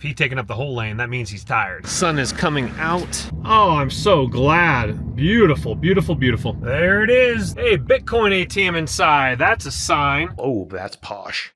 If he's taking up the whole lane, that means he's tired. Sun is coming out. Oh, I'm so glad. Beautiful, beautiful, beautiful. There it is. Hey, Bitcoin ATM inside. That's a sign. Oh, that's posh.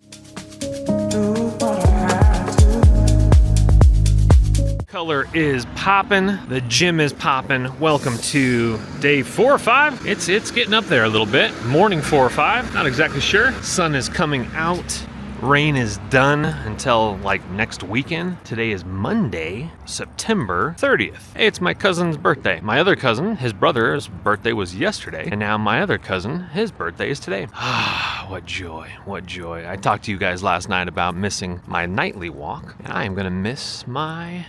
Color is popping. The gym is popping. Welcome to day 4 or 5. It's getting up there a little bit. Morning 4 or 5. Not exactly sure. Sun is coming out. Rain is done until like next weekend. Today is Monday, September 30th. Hey, it's my cousin's birthday. My other cousin, his brother's birthday was yesterday, and now my other cousin, his birthday is today. Ah, what joy, what joy. I talked to you guys last night about missing my nightly walk, and I am gonna miss my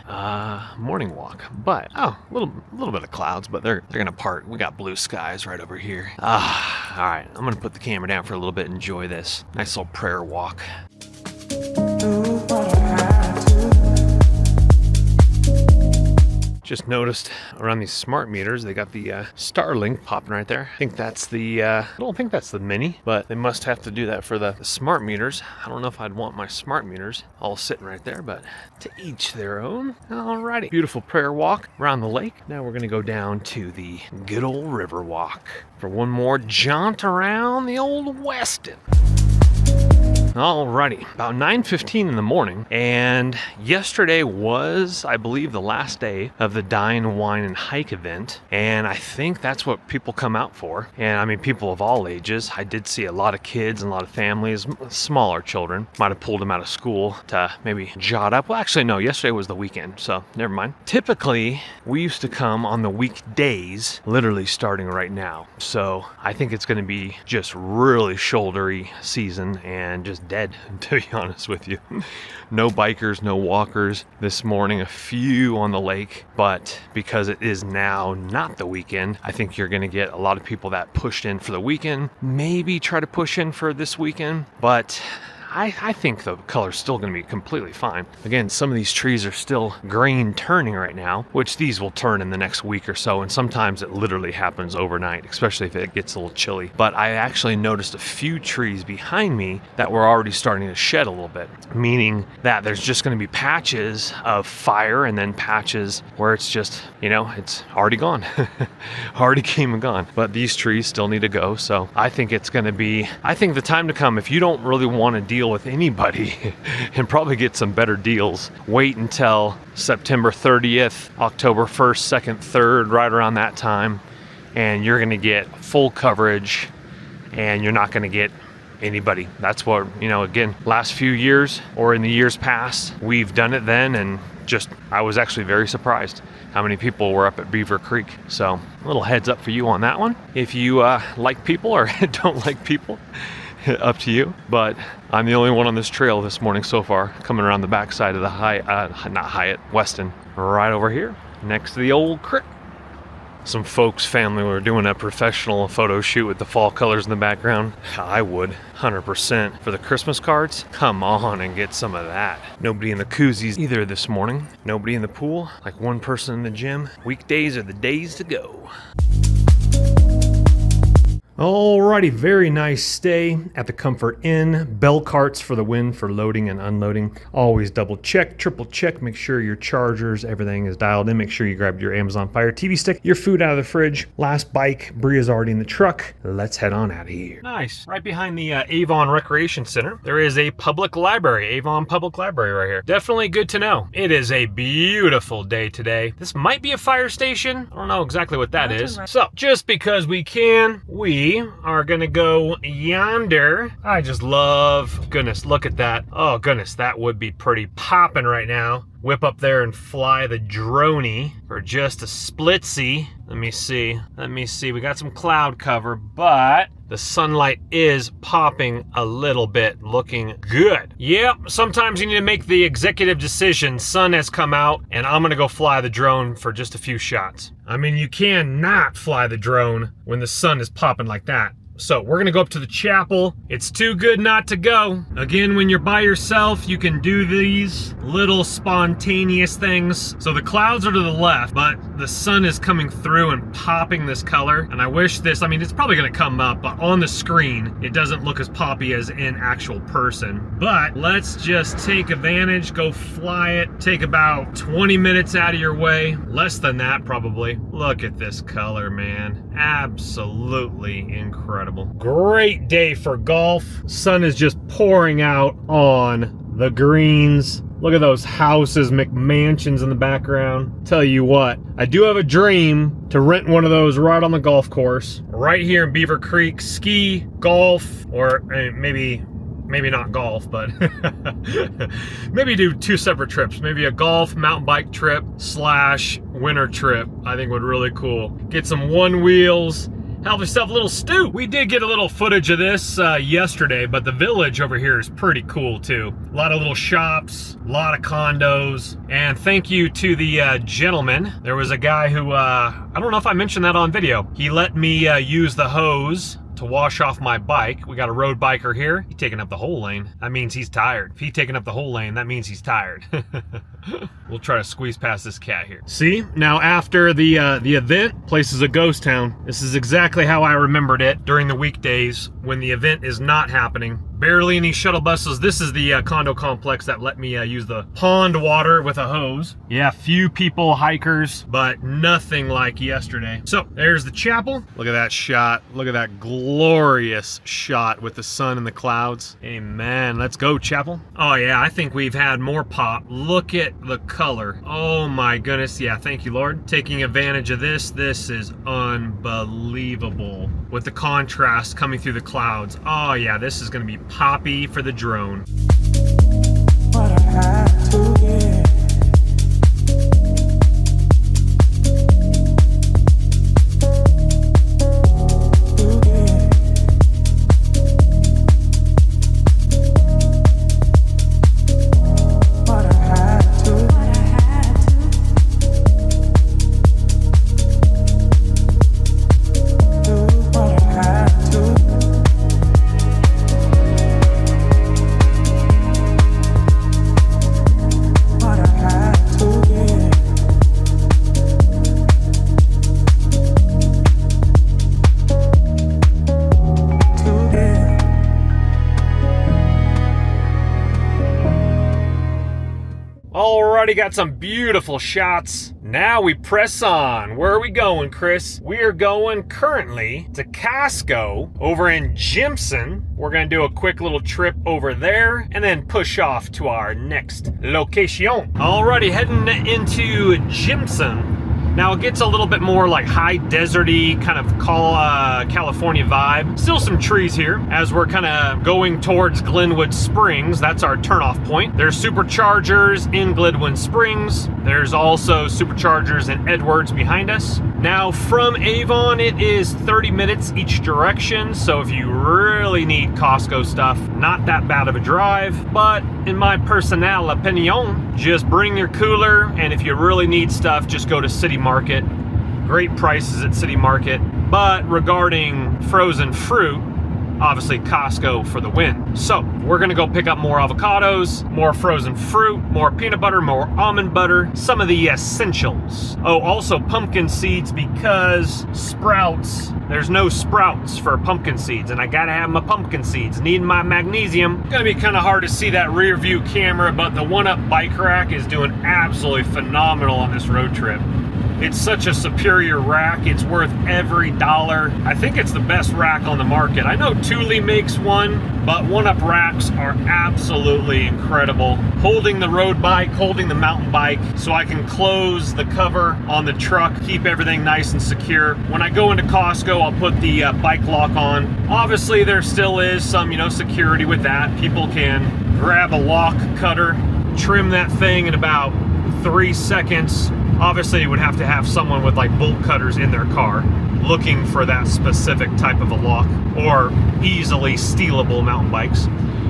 morning walk. But, oh, a little bit of clouds, but they're gonna part. We got blue skies right over here. Ah, all right, I'm gonna put the camera down for a little bit and enjoy this. Nice little prayer walk. Just noticed around these smart meters, they got the Starlink popping right there. I think that's the, I don't think that's the mini, but they must have to do that for the smart meters. I don't know if I'd want my smart meters all sitting right there, but to each their own. Alrighty, beautiful prayer walk around the lake. Now we're gonna go down to the good old river walk for one more jaunt around the old Weston. Alrighty, about 9:15 in the morning, and yesterday was, I believe, the last day of the Dine, Wine, and Hike event, and I think that's what people come out for. And I mean, people of all ages. I did see a lot of kids and a lot of families, smaller children. Might have pulled them out of school to maybe jot up. Well, actually, no, yesterday was the weekend, so never mind. Typically, we used to come on the weekdays, literally starting right now. So I think it's going to be just really shouldery season and just dead, to be honest with you. No bikers, no walkers this morning, a few on the lake, but because it is now not the weekend, I think you're going to get a lot of people that pushed in for the weekend, maybe try to push in for this weekend, but I think the color's still going to be completely fine. Again, some of these trees are still green turning right now, which these will turn in the next week or so, and sometimes it literally happens overnight, especially if it gets a little chilly. But I actually noticed a few trees behind me that were already starting to shed a little bit, meaning that there's just going to be patches of fire and then patches where it's just, you know, it's already gone. Already came and gone. But these trees still need to go, so I think it's going to be, I think the time to come, if you don't really want to deal with anybody and probably get some better deals, wait until September 30th, October 1st, 2nd, 3rd, right around that time, and you're going to get full coverage and you're not going to get anybody. That's what, you know, again, last few years or in the years past, we've done it then, and just, I was actually very surprised how many people were up at Beaver Creek. So a little heads up for you on that one. If you like people or don't like people, up to you, but I'm the only one on this trail this morning so far, coming around the backside of the Weston, right over here, next to the old creek. Some folks' family were doing a professional photo shoot with the fall colors in the background. I would, 100%. For the Christmas cards, come on and get some of that. Nobody in the koozies either this morning. Nobody in the pool, like one person in the gym. Weekdays are the days to go. Alrighty, very nice stay at the Comfort Inn. Bell carts for the win for loading and unloading. Always double check, triple check, make sure your chargers, everything is dialed in. Make sure you grabbed your Amazon Fire TV stick, your food out of the fridge. Last bike, Bria's already in the truck. Let's head on out of here. Nice. Right behind the Avon Recreation Center, there is a public library, Avon Public Library right here. Definitely good to know. It is a beautiful day today. This might be a fire station. I don't know exactly what that is. So, just because we can, we are gonna go yonder. I just love, goodness, look at that. Oh goodness, that would be pretty popping right now. Whip up there and fly the droney for just a splitsy. Let me see, we got some cloud cover, but the sunlight is popping a little bit, looking good. Yep, sometimes you need to make the executive decision. Sun has come out and I'm gonna go fly the drone for just a few shots. I mean, you can not fly the drone when the sun is popping like that. So we're gonna go up to the chapel. It's too good not to go. Again, when you're by yourself, you can do these little spontaneous things. So the clouds are to the left, but the sun is coming through and popping this color. And I wish this, I mean, it's probably gonna come up, but on the screen, it doesn't look as poppy as in actual person. But let's just take advantage, go fly it, take about 20 minutes out of your way. Less than that, probably. Look at this color, man. Absolutely incredible. Great day for golf. Sun is just pouring out on the greens. Look at those houses, McMansions in the background. Tell you what, I do have a dream to rent one of those right on the golf course, right here in Beaver Creek. Ski, golf, or maybe not golf, but maybe do 2 separate trips. Maybe a golf mountain bike trip / winter trip. I think would really cool. Get some one wheels. Have yourself a little stew. We did get a little footage of this yesterday, but the village over here is pretty cool too. A lot of little shops, a lot of condos, and thank you to the gentleman. There was a guy who, I don't know if I mentioned that on video. He let me use the hose to wash off my bike. We got a road biker here. He's taking up the whole lane. That means he's tired. If he's taking up the whole lane, that means he's tired. We'll try to squeeze past this cat here. See, now after the event, place is a ghost town. This is exactly how I remembered it during the weekdays when the event is not happening. Barely any shuttle buses. This is the condo complex that let me use the pond water with a hose. Yeah, few people, hikers, but nothing like yesterday. So there's the chapel. Look at that shot. Look at that glorious shot with the sun and the clouds. Amen. Let's go, chapel. Oh yeah, I think we've had more pop. Look at the color. Oh my goodness. Yeah, thank you, Lord. Taking advantage of this. This is unbelievable with the contrast coming through the clouds. Oh yeah, this is going to be poppy for the drone. What I had to get. Already got some beautiful shots. Now we press on. Where are we going, Chris? We are going currently to Casco over in Jimson. We're gonna do a quick little trip over there and then push off to our next location. Already heading into Jimson. Now it gets a little bit more like high deserty kind of California vibe. Still some trees here as we're kind of going towards Glenwood Springs. That's our turnoff point. There's superchargers in Glenwood Springs. There's also superchargers in Edwards behind us. Now from Avon, it is 30 minutes each direction. So if you really need Costco stuff, not that bad of a drive. But in my personal opinion, just bring your cooler. And if you really need stuff, just go to City Market. Great prices at City Market. But regarding frozen fruit, obviously Costco for the win. So we're gonna go pick up more avocados, more frozen fruit, more peanut butter, more almond butter, some of the essentials. Oh, also pumpkin seeds, because sprouts, there's no sprouts for pumpkin seeds, and I gotta have my pumpkin seeds, need my magnesium. Gonna be kind of hard to see that rear view camera, but the one-up bike rack is doing absolutely phenomenal on this road trip. It's such a superior rack. It's worth every dollar. I think it's the best rack on the market. I know Thule makes one, but one-up racks are absolutely incredible. Holding the road bike, holding the mountain bike, so I can close the cover on the truck, keep everything nice and secure. When I go into Costco, I'll put the bike lock on. Obviously, there still is some, security with that. People can grab a lock cutter, trim that thing in about 3 seconds. Obviously, you would have to have someone with like bolt cutters in their car looking for that specific type of a lock, or easily stealable mountain bikes.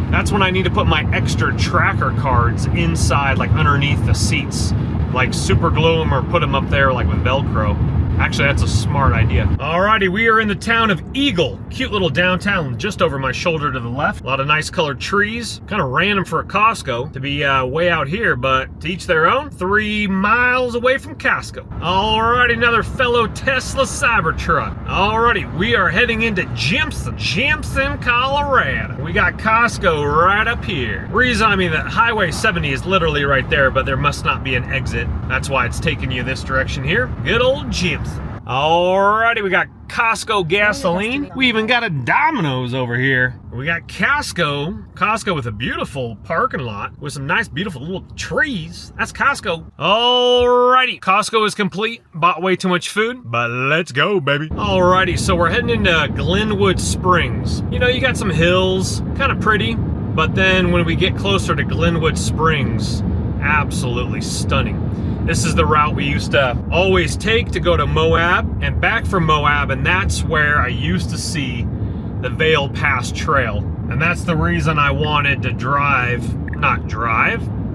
That's when I need to put my extra tracker cards inside, like underneath the seats, like super glue them or put them up there like with Velcro. Actually, that's a smart idea. Alrighty, we are in the town of Eagle. Cute little downtown just over my shoulder to the left. A lot of nice colored trees. Kind of random for a Costco to be way out here, but to each their own. 3 miles away from Costco. Alrighty, another fellow Tesla Cybertruck. Alrighty, we are heading into Jimson, Colorado. We got Costco right up here. Reason, I mean, that Highway 70 is literally right there, but there must not be an exit. That's why it's taking you this direction here. Good old Jimson. Alrighty, we got Costco gasoline. We even got a Domino's over here. We got Costco with a beautiful parking lot with some nice, beautiful little trees. That's Costco. Alrighty, Costco is complete. Bought way too much food, but let's go, baby. Alrighty, so we're heading into Glenwood Springs. You know, you got some hills, kind of pretty, but then when we get closer to Glenwood Springs, absolutely stunning. This is the route we used to always take to go to Moab and back from Moab, and that's where I used to see the Vail Pass Trail. And that's the reason I wanted to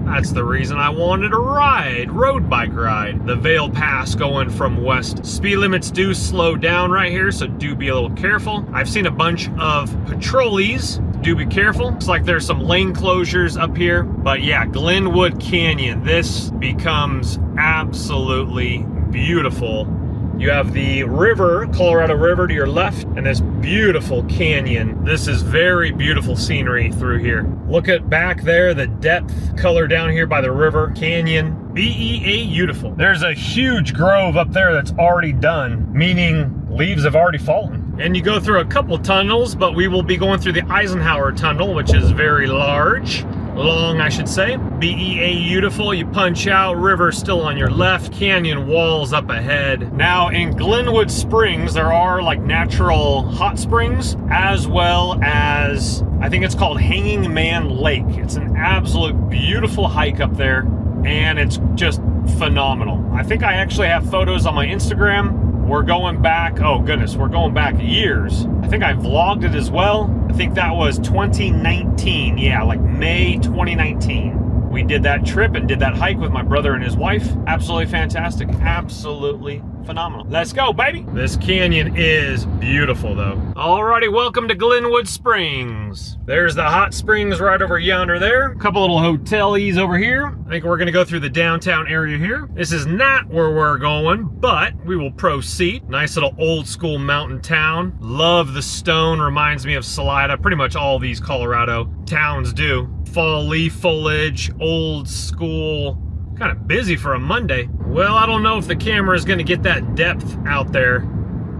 that's the reason I wanted to road bike ride the Vail Pass going from west. Speed limits do slow down right here, so do be a little careful. I've seen a bunch of patrollees. Do be careful. Looks like there's some lane closures up here. But yeah, Glenwood Canyon. This becomes absolutely beautiful. You have the river, Colorado River to your left, and this beautiful canyon. This is very beautiful scenery through here. Look at back there, the depth color down here by the river canyon. beautiful. There's a huge grove up there that's already done, meaning leaves have already fallen. And you go through a couple tunnels, but we will be going through the Eisenhower Tunnel, which is very long, I should say. beautiful. You punch out, river still on your left, canyon walls up ahead. Now in Glenwood Springs, there are like natural hot springs, as well as, I think it's called Hanging Man Lake. It's an absolute beautiful hike up there, and it's just phenomenal. I think I actually have photos on my Instagram. We're going back, oh goodness, we're going back years. I think I vlogged it as well. I think that was 2019. Yeah, like May 2019. We did that trip and did that hike with my brother and his wife. Absolutely fantastic. Absolutely phenomenal. Let's go, baby. This canyon is beautiful, though. Alrighty, welcome to Glenwood Springs. There's the hot springs right over yonder there. A couple little hotelies over here. I think we're gonna go through the downtown area here. This is not where we're going, but we will proceed. Nice little old school mountain town. Love the stone, reminds me of Salida. Pretty much all these Colorado towns do. Fall leaf foliage, old school, kind of busy for a Monday. Well, I don't know if the camera is gonna get that depth out there.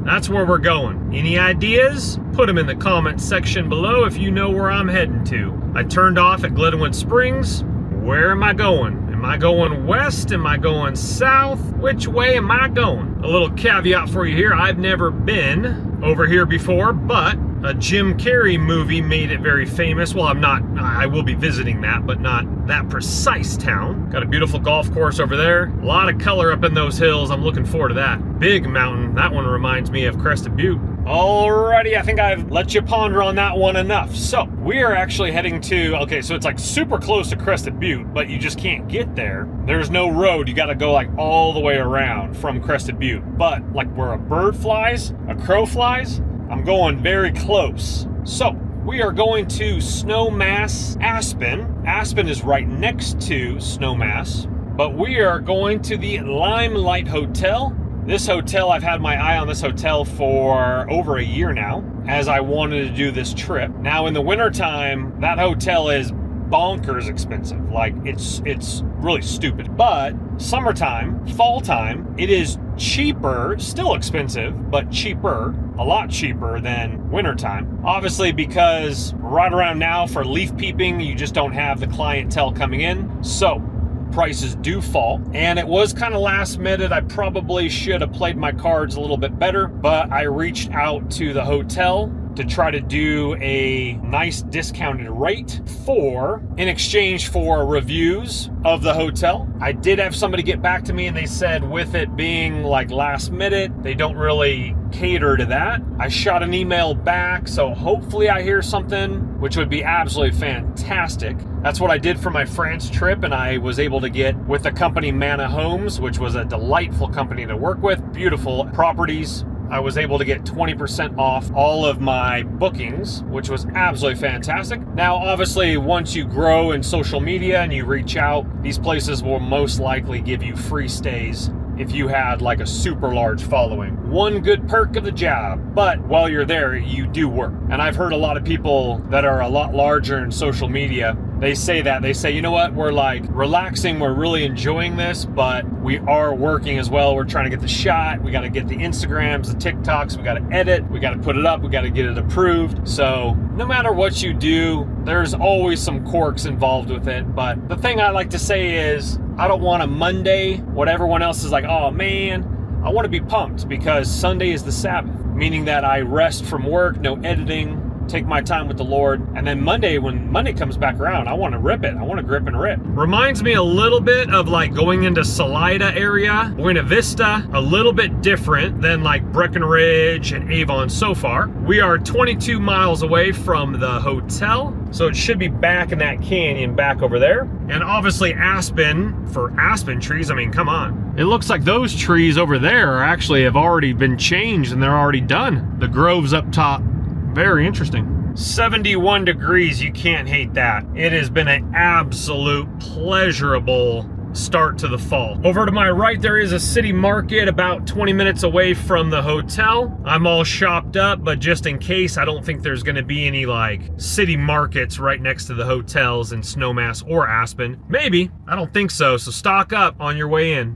That's where we're going. Any ideas? Put them in the comment section below if you know where I'm heading to. I turned off at Glenwood Springs. Where am I going? Am I going west? Am I going south? Which way am I going? A little caveat for you here. I've never been over here before, but a Jim Carrey movie made it very famous. Well, I will be visiting that, but not that precise town. Got a beautiful golf course over there. A lot of color up in those hills. I'm looking forward to that. Big mountain. That one reminds me of Crested Butte. Alrighty, I think I've let you ponder on that one enough. So, we are actually heading to, okay, so it's like super close to Crested Butte, but you just can't get there. There's no road. You gotta go like all the way around from Crested Butte. But like where a bird flies, a crow flies, I'm going very close. So, we are going to Snowmass Aspen. Aspen is right next to Snowmass, but we are going to the Limelight Hotel. This hotel, I've had my eye on this hotel for over a year now, as I wanted to do this trip. Now in the wintertime, that hotel is bonkers expensive. Like it's really stupid. But summertime, fall time, it is cheaper, still expensive, but cheaper, a lot cheaper than wintertime. Obviously because right around now for leaf peeping, you just don't have the clientele coming in. So prices do fall, and it was kind of last minute. I probably should have played my cards a little bit better, but I reached out to the hotel to try to do a nice discounted rate in exchange for reviews of the hotel. I did have somebody get back to me, and they said with it being like last minute, they don't really cater to that. I shot an email back, so hopefully I hear something, which would be absolutely fantastic. That's what I did for my France trip, and I was able to get with the company Mana Homes, which was a delightful company to work with, beautiful properties. I was able to get 20% off all of my bookings, which was absolutely fantastic. Now, obviously, once you grow in social media and you reach out, these places will most likely give you free stays if you had like a super large following. One good perk of the job, but while you're there, you do work. And I've heard a lot of people that are a lot larger in social media, they say, you know what, we're like relaxing, we're really enjoying this, but we are working as well. We're trying to get the shot, we got to get the Instagrams, the TikToks, we got to edit, we got to put it up, we got to get it approved. So no matter what you do, there's always some quirks involved with it. But the thing I like to say is, I don't want a Monday, what everyone else is like, oh man, I want to be pumped because Sunday is the Sabbath, meaning that I rest from work, no editing, take my time with the Lord. And then Monday, when Monday comes back around, I want to rip it. I want to grip and rip. Reminds me a little bit of like going into Salida area, Buena Vista, a little bit different than like Breckenridge and Avon so far. We are 22 miles away from the hotel, so it should be back in that canyon back over there. And obviously Aspen, for aspen trees, I mean, come on. It looks like those trees over there are actually have already been changed and they're already done. The groves up top. Very interesting. 71 degrees, you can't hate that. It has been an absolute pleasurable start to the fall. Over to my right, there is a city market about 20 minutes away from the hotel. I'm all shopped up, but just in case, I don't think there's gonna be any like city markets right next to the hotels in Snowmass or Aspen. Maybe, I don't think so, so stock up on your way in.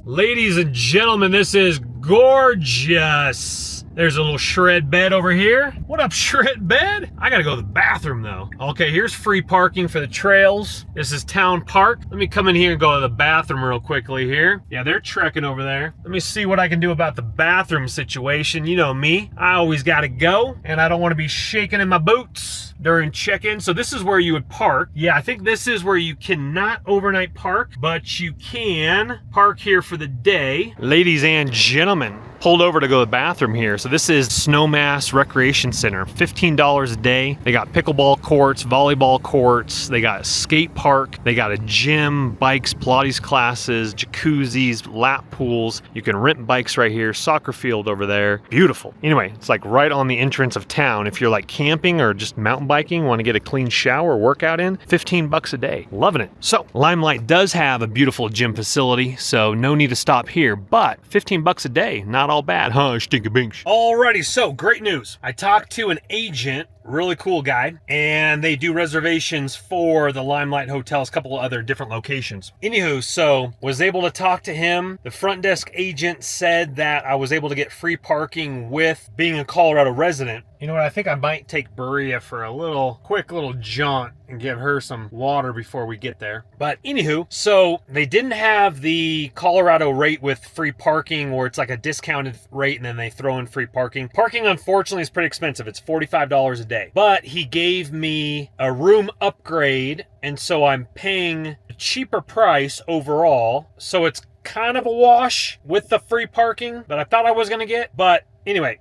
Ladies and gentlemen, this is gorgeous. There's a little shred bed over here. What up, shred bed? I gotta go to the bathroom though. Okay, here's free parking for the trails. This is Town Park. Let me come in here and go to the bathroom real quickly here. Yeah, they're trekking over there. Let me see what I can do about the bathroom situation. You know me, I always gotta go, and I don't wanna be shaking in my boots during check-in. So this is where you would park. Yeah, I think this is where you cannot overnight park, but you can park here for the day. Ladies and gentlemen, pulled over to go to the bathroom here. So this is Snowmass Recreation Center, $15 a day. They got pickleball courts, volleyball courts, they got a skate park, they got a gym, bikes, Pilates classes, jacuzzis, lap pools. You can rent bikes right here, soccer field over there. Beautiful. Anyway, it's like right on the entrance of town. If you're like camping or just mountain biking, want to get a clean shower or workout in, 15 bucks a day. Loving it. So Limelight does have a beautiful gym facility, so no need to stop here, but 15 bucks a day, not all bad, huh? Stinky binks. Alrighty, so great news. I talked to an agent, really cool guy, and they do reservations for the Limelight Hotels, a couple of other different locations. Anywho, so was able to talk to him. The front desk agent said that I was able to get free parking with being a Colorado resident. You know what, I think I might take Berea for a quick little jaunt and give her some water before we get there. But anywho, so they didn't have the Colorado rate with free parking where it's like a discounted rate and then they throw in free parking. Parking, unfortunately, is pretty expensive. It's $45 a day. But he gave me a room upgrade, and so I'm paying a cheaper price overall. So it's kind of a wash with the free parking that I thought I was going to get. But anyway,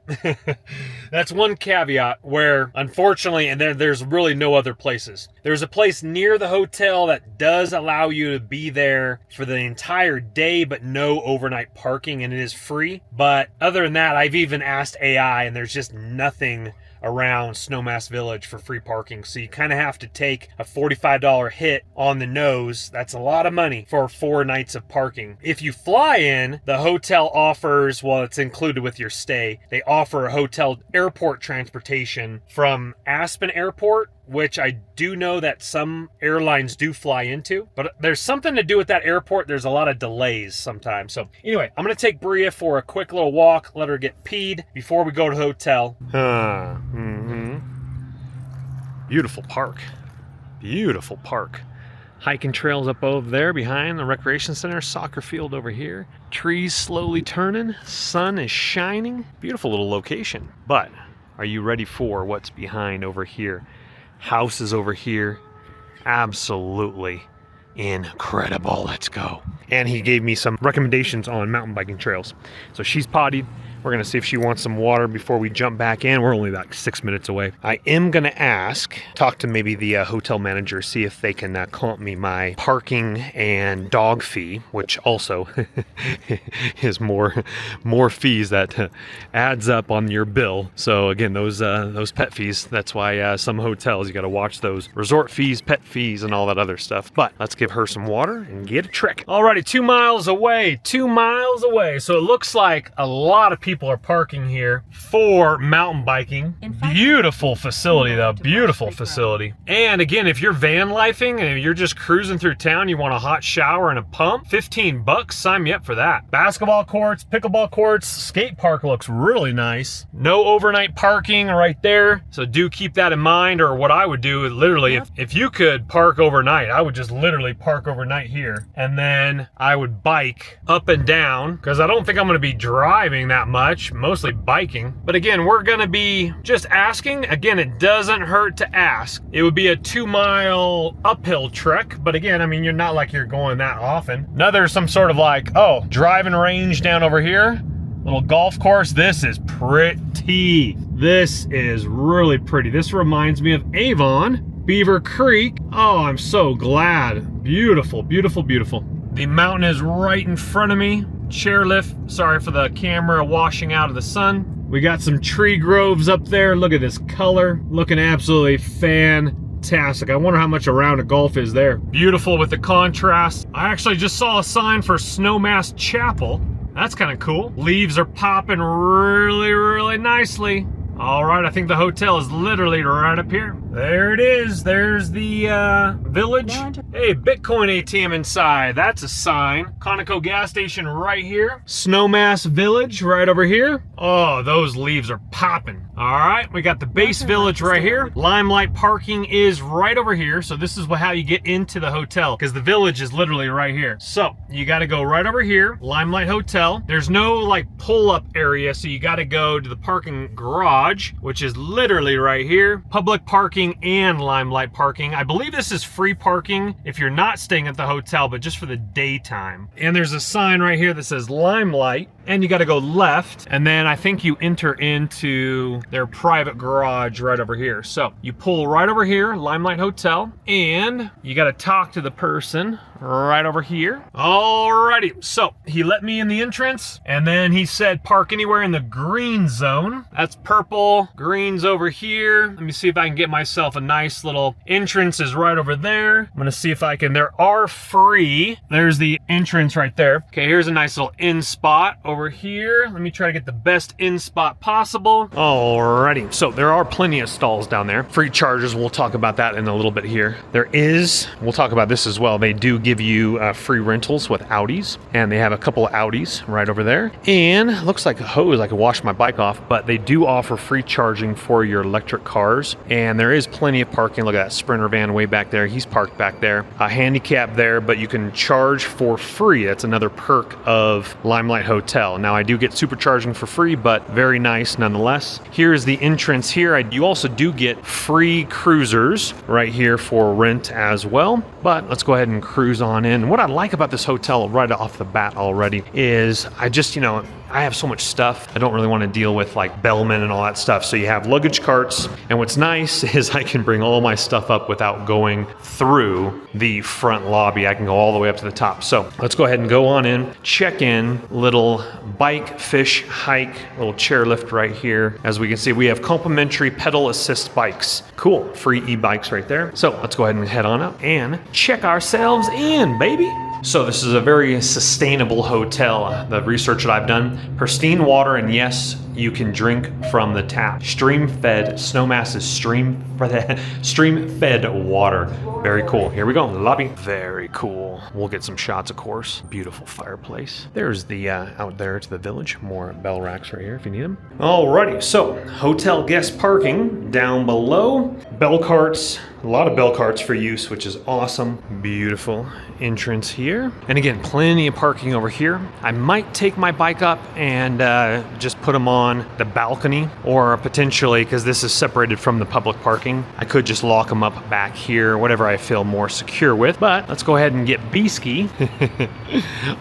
that's one caveat where, unfortunately, and there's really no other places. There's a place near the hotel that does allow you to be there for the entire day, but no overnight parking, and it is free. But other than that, I've even asked AI, and there's just nothing around Snowmass Village for free parking. So you kind of have to take a $45 hit on the nose. That's a lot of money for 4 nights of parking. If you fly in, the hotel offers, well, it's included with your stay, they offer a hotel airport transportation from Aspen Airport, which I do know that some airlines do fly into, but there's something to do with that airport. There's a lot of delays sometimes. So anyway, I'm going to take Berea for a quick little walk, let her get peed before we go to the hotel. Beautiful park. Beautiful park. Hiking trails up over there behind the recreation center, soccer field over here. Trees slowly turning, sun is shining. Beautiful little location. But are you ready for what's behind over here? Houses over here, absolutely incredible. Let's go. and he gave me some recommendations on mountain biking trails. So she's pottied. We're gonna see if she wants some water before we jump back in. We're only like 6 minutes away. I am gonna talk to maybe the hotel manager, see if they can comp me my parking and dog fee, which also is more fees that adds up on your bill. So again, those pet fees, that's why some hotels, you gotta watch those resort fees, pet fees, and all that other stuff. But let's give her some water and get a trek. Alrighty, 2 miles away, 2 miles away. So it looks like a lot of people are parking here for mountain biking. Beautiful facility though, beautiful facility. And again, if you're van lifing and you're just cruising through town, you want a hot shower and a pump, $15, sign me up for that. Basketball courts, pickleball courts, skate park looks really nice. No overnight parking right there, so do keep that in mind. Or what I would do is literally, if you could park overnight, I would just literally park overnight here, and then I would bike up and down, because I don't think I'm gonna be driving that much, mostly biking. But again, we're gonna be just asking. Again, it doesn't hurt to ask. It would be a 2-mile uphill trek, but again, I mean, you're not like you're going that often. Another some sort of like, oh, driving range down over here, little golf course. This is pretty. This is really pretty. This reminds me of Avon, Beaver Creek. Oh, I'm so glad. Beautiful, beautiful, beautiful. The mountain is right in front of me. Chairlift, sorry for the camera washing out of the sun. We got some tree groves up there. Look at this color, looking absolutely fantastic. I wonder how much a round of golf is there. Beautiful with the contrast. I actually just saw a sign for Snowmass Chapel. That's kind of cool. Leaves are popping really, really nicely. All right, I think the hotel is literally right up here. There it is. There's the village. Hey, Bitcoin ATM inside. That's a sign. Conoco gas station right here. Snowmass Village right over here. Oh, those leaves are popping. All right, we got the base village right here. Limelight parking is right over here. So this is how you get into the hotel, because the village is literally right here. So you got to go right over here, Limelight Hotel. There's no like pull-up area, so you got to go to the parking garage, which is literally right here. Public parking and Limelight parking. I believe this is free parking if you're not staying at the hotel, but just for the daytime. And there's a sign right here that says Limelight, and you got to go left, and then I think you enter into their private garage right over here. So you pull right over here, Limelight Hotel, and you got to talk to the person right over here. Alrighty, so he let me in the entrance, and then he said park anywhere in the green zone. That's purple. Green's over here. Let me see if I can get myself a nice little entrance is right over there. I'm gonna see if I can. There are free. There's the entrance right there. Okay, here's a nice little in spot over here. Let me try to get the best in spot possible. Alrighty, so there are plenty of stalls down there. Free charges, we'll talk about that in a little bit here. We'll talk about this as well. They do give you free rentals with Audis, and they have a couple of Audis right over there. And looks like a hose, I could wash my bike off, but they do offer free charging for your electric cars. And there is plenty of parking. Look at that Sprinter van way back there. He's parked back there. A handicap there, but you can charge for free. That's another perk of Limelight Hotel. Now I do get supercharging for free, but very nice nonetheless. Here's the entrance here. You also do get free cruisers right here for rent as well. But let's go ahead and cruise on in. What I like about this hotel right off the bat already is I have so much stuff. I don't really want to deal with like bellmen and all that stuff. So you have luggage carts. And what's nice is I can bring all my stuff up without going through the front lobby. I can go all the way up to the top. So let's go ahead and go on in, check in, little bike, fish, hike, little chairlift right here. As we can see, we have complimentary pedal assist bikes. Cool, free e-bikes right there. So let's go ahead and head on up and check ourselves in, baby. So this is a very sustainable hotel. The research that I've done, pristine water, and yes, you can drink from the tap. Stream-fed, Snowmass is stream-fed water. Very cool. Here we go, lobby. Very cool. We'll get some shots, of course. Beautiful fireplace. There's the out there to the village. More bell racks right here if you need them. Alrighty, so hotel guest parking down below. Bell carts. A lot of bell carts for use, which is awesome. Beautiful entrance here. And again, plenty of parking over here. I might take my bike up and just put them on the balcony, or potentially, because this is separated from the public parking, I could just lock them up back here, whatever I feel more secure with. But let's go ahead and get B-ski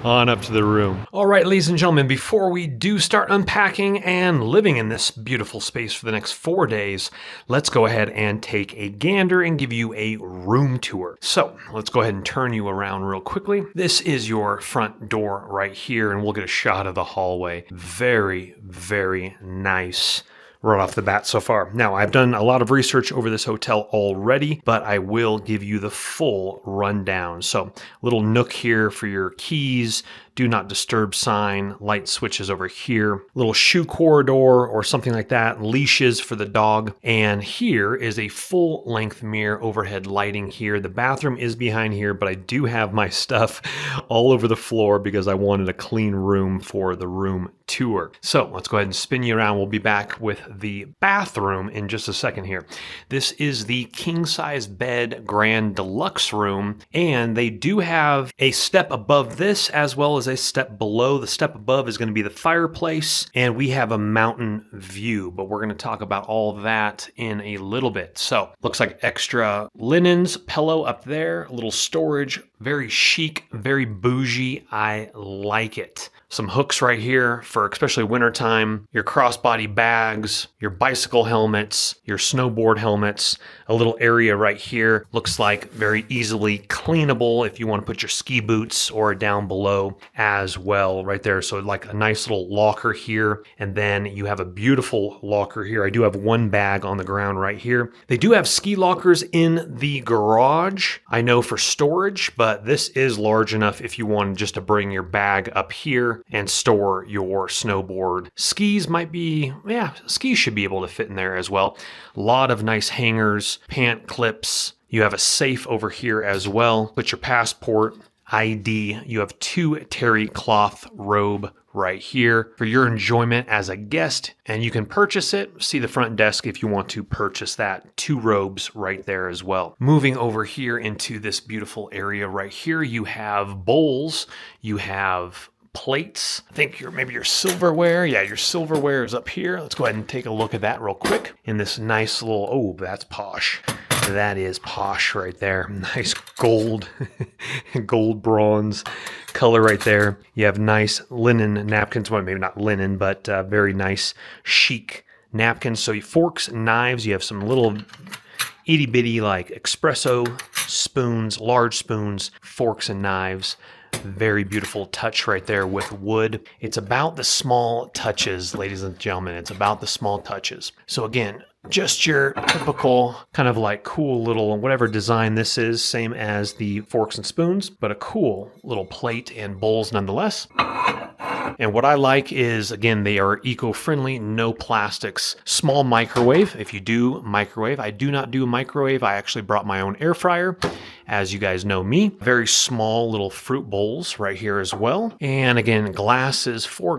on up to the room. All right, ladies and gentlemen, before we do start unpacking and living in this beautiful space for the next 4 days, let's go ahead and take a gander and give you a room tour. So let's go ahead and turn you around real quickly. This is your front door right here, and we'll get a shot of the hallway. Very, very nice right off the bat so far. Now, I've done a lot of research over this hotel already, but I will give you the full rundown. So, little nook here for your keys, do not disturb sign, light switches over here, little shoe corridor or something like that, leashes for the dog. And here is a full length mirror, overhead lighting here. The bathroom is behind here, but I do have my stuff all over the floor because I wanted a clean room for the room tour. So let's go ahead and spin you around. We'll be back with the bathroom in just a second here. This is the king size bed grand deluxe room, and they do have a step above this as well as a step below. The step above is going to be the fireplace, and we have a mountain view, but we're going to talk about all that in a little bit. So looks like extra linens, pillow up there, a little storage, very chic, very bougie. I like it. Some hooks right here for especially wintertime, your crossbody bags, your bicycle helmets, your snowboard helmets, a little area right here. Looks like very easily cleanable if you want to put your ski boots or down below as well right there. So like a nice little locker here. And then you have a beautiful locker here. I do have one bag on the ground right here. They do have ski lockers in the garage, I know, for storage, but this is large enough if you want just to bring your bag up here and store your snowboard. Skis might be, skis should be able to fit in there as well. A lot of nice hangers, pant clips. You have a safe over here as well. Put your passport, ID. You have 2 terry cloth robe right here for your enjoyment as a guest, and you can purchase it. See the front desk if you want to purchase that. 2 robes right there as well. Moving over here into this beautiful area right here, you have bowls, you have plates. I think maybe your silverware. Yeah, your silverware is up here. Let's go ahead and take a look at that real quick in this nice little, oh, that's posh. That is posh right there. Nice gold, gold bronze color right there. You have nice linen napkins. Well, maybe not linen, but very nice chic napkins. So forks, knives. You have some little itty bitty like espresso spoons, large spoons, forks and knives. Very beautiful touch right there with wood. It's about the small touches, ladies and gentlemen. It's about the small touches. So again, just your typical kind of like cool little whatever design this is, same as the forks and spoons, but a cool little plate and bowls nonetheless. And what I like is, again, they are eco-friendly, no plastics. Small microwave, if you do microwave. I do not do a microwave. I actually brought my own air fryer, as you guys know me. Very small little fruit bowls right here as well. And again, glasses, 4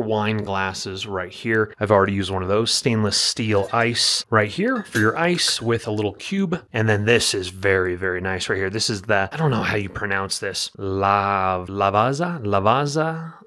wine glasses right here. I've already used one of those. Stainless steel ice right here for your ice with a little cube. And then this is very, very nice right here. This is the, I don't know how you pronounce this,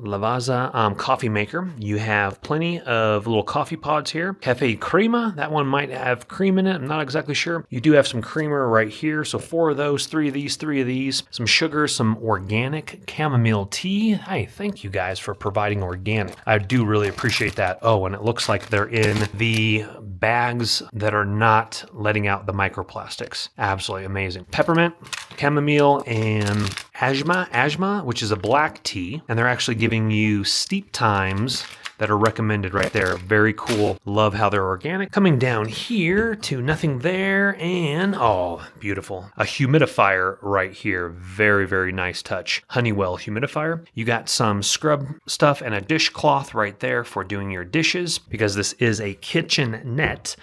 Lavazza coffee maker. You have plenty of little coffee pods here. Cafe Crema, that one might have cream in it. I'm not exactly sure. You do have some creamer right here. So 4 of those, 3 of these, some sugar, some organic chamomile tea. Hey, thank you guys for providing organic. I do really appreciate that. Oh, and it looks like they're in the bags that are not letting out the microplastics. Absolutely amazing. Peppermint, chamomile, and ajma, which is a black tea. And they're actually giving you steep times that are recommended right there. Very cool. Love how they're organic. Coming down here to nothing there, and oh, beautiful. A humidifier right here. Very, very nice touch. Honeywell humidifier. You got some scrub stuff and a dishcloth right there for doing your dishes, because this is a kitchenette,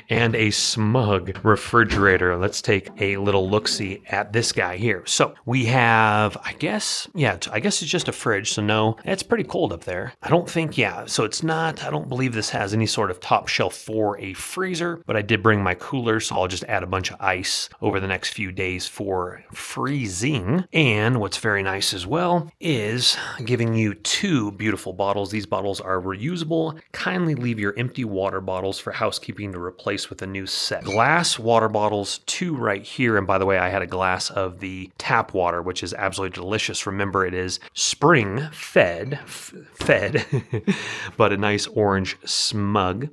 and a smug refrigerator. Let's take a little look-see at this guy here. So we have, I guess it's just a fridge. So no, it's pretty cold cold up there. I don't think, yeah, so it's not, I don't believe this has any sort of top shelf for a freezer, but I did bring my cooler, so I'll just add a bunch of ice over the next few days for freezing. And what's very nice as well is giving you 2 beautiful bottles. These bottles are reusable. Kindly leave your empty water bottles for housekeeping to replace with a new set. Glass water bottles, 2 right here. And by the way, I had a glass of the tap water, which is absolutely delicious. Remember, it is spring fed, but a nice orange smeg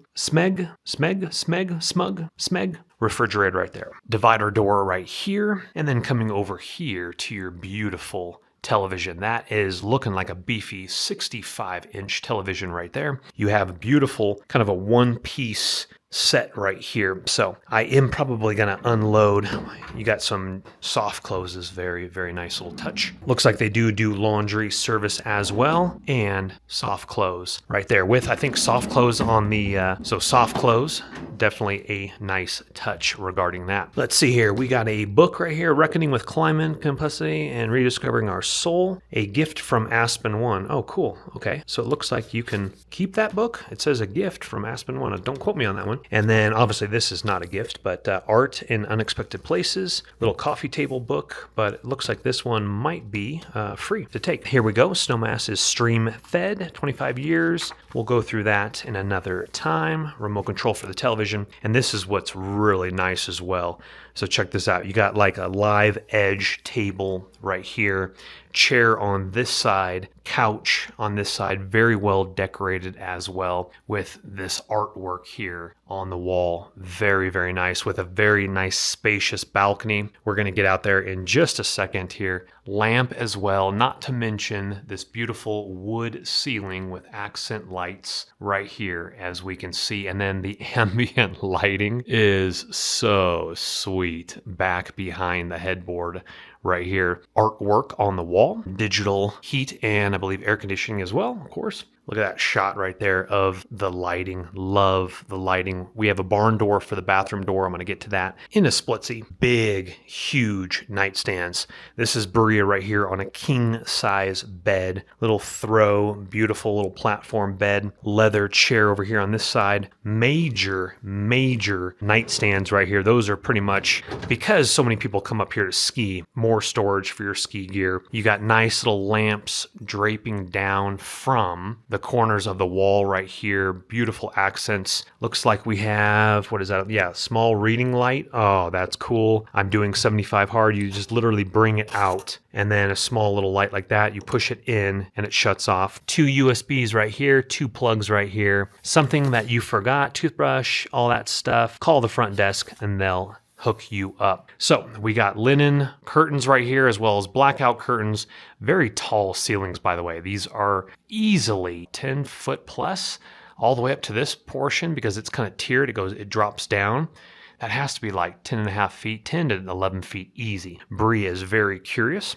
refrigerator right there. Divider door right here, and then coming over here to your beautiful television. That is looking like a beefy 65-inch television right there. You have a beautiful kind of a one-piece set right here. So I am probably going to unload. You got some soft closes. Very, very nice little touch. Looks like they do laundry service as well, and soft close right there with, I think, soft close on the, so soft close, definitely a nice touch regarding that. Let's see here. We got a book right here, Reckoning with Climate Complexity and Rediscovering Our Soul, a gift from Aspen 1. Oh, cool. Okay. So it looks like you can keep that book. It says a gift from Aspen 1. Don't quote me on that one. And then obviously this is not a gift, but Art in Unexpected Places, little coffee table book, but it looks like this one might be free to take. Here we go. Snowmass is stream fed, 25 years. We'll go through that in another time. Remote control for the television. And this is what's really nice as well. So check this out. You got like a live edge table right here, chair on this side, couch on this side, very well decorated as well with this artwork here on the wall. Very, very nice with a very nice spacious balcony. We're going to get out there in just a second here. Lamp as well, not to mention this beautiful wood ceiling with accent lights right here as we can see. And then the ambient lighting is so sweet back behind the headboard right here. Artwork on the wall, digital heat, and I believe air conditioning as well, of course. Look at that shot right there of the lighting. Love the lighting. We have a barn door for the bathroom door. I'm going to get to that in a splitsy. Big, huge nightstands. This is Berea right here on a king size bed. Little throw, beautiful little platform bed. Leather chair over here on this side. Major nightstands right here. Those are pretty much, because so many people come up here to ski, more storage for your ski gear. You got nice little lamps draping down from the corners of the wall right here. Beautiful accents. Looks like we have, what is that? Yeah, small reading light. Oh, that's cool. I'm doing 75 hard. You just literally bring it out, and then a small little light like that. You push it in and it shuts off. 2 USBs right here, 2 plugs right here. Something that you forgot, toothbrush, all that stuff. Call the front desk and they'll hook you up. So we got linen curtains right here as well as blackout curtains. Very tall ceilings, by the way. These are easily 10 foot plus all the way up to this portion because it's kind of tiered. It drops down. That has to be like 10 and a half feet, 10 to 11 feet easy. Berea is very curious.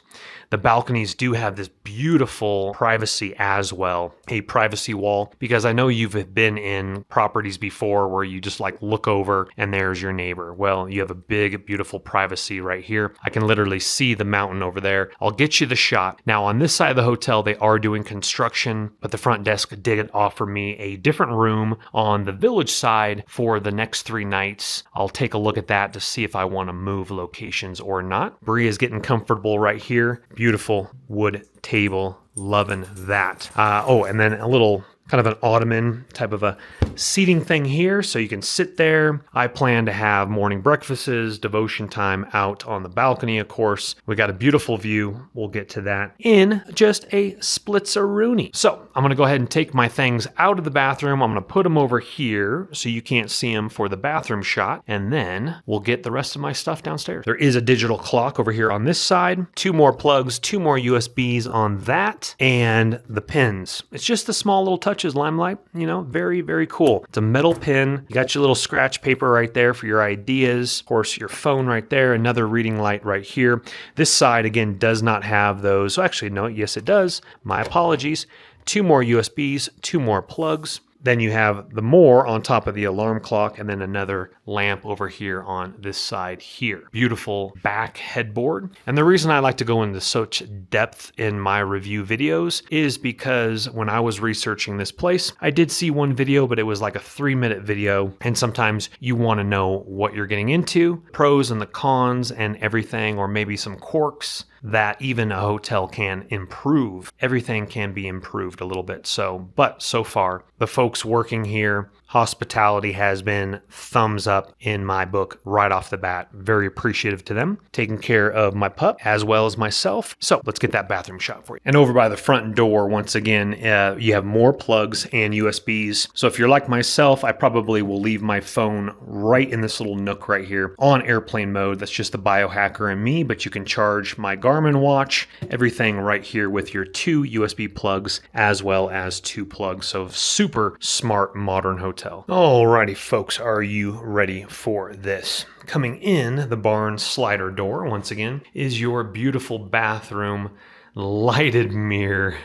The balconies do have this beautiful privacy as well, a privacy wall, because I know you've been in properties before where you just like look over and there's your neighbor. Well, you have a big, beautiful privacy right here. I can literally see the mountain over there. I'll get you the shot. Now on this side of the hotel, they are doing construction, but the front desk did offer me a different room on the village side for the next 3 nights. I'll take a look at that to see if I want to move locations or not. Berea is getting comfortable right here. Beautiful wood table. Loving that. Oh, and then a little kind of an ottoman type of a seating thing here so you can sit there. I plan to have morning breakfasts, devotion time out on the balcony, of course. We got a beautiful view. We'll get to that in just a splitzer-rooney. So I'm going to go ahead and take my things out of the bathroom. I'm going to put them over here so you can't see them for the bathroom shot. And then we'll get the rest of my stuff downstairs. There is a digital clock over here on this side. 2 more plugs, 2 more USBs on that, and the pins. It's just the small little touches, Limelight, you know, very, very cool. It's a metal pin. You got your little scratch paper right there for your ideas. Of course, your phone right there. Another reading light right here. This side, again, does not have those. So actually, no, yes, it does. My apologies. 2 more USBs, 2 more plugs. Then you have the more on top of the alarm clock, and then another lamp over here on this side here. Beautiful back headboard. And the reason I like to go into such depth in my review videos is because when I was researching this place, I did see one video, but it was like a 3-minute video. And sometimes you want to know what you're getting into, pros and the cons and everything, or maybe some quirks that even a hotel can improve. Everything can be improved a little bit. But so far, the folks working here, hospitality has been thumbs up in my book right off the bat. Very appreciative to them, taking care of my pup as well as myself. So let's get that bathroom shot for you. And over by the front door, once again, you have more plugs and USBs. So if you're like myself, I probably will leave my phone right in this little nook right here on airplane mode. That's just the biohacker and me, but you can charge my Garmin watch, everything right here with your 2 USB plugs as well as 2 plugs. So super smart modern hotel. Alrighty folks, are you ready for this? Coming in the barn slider door, once again, is your beautiful bathroom lighted mirror.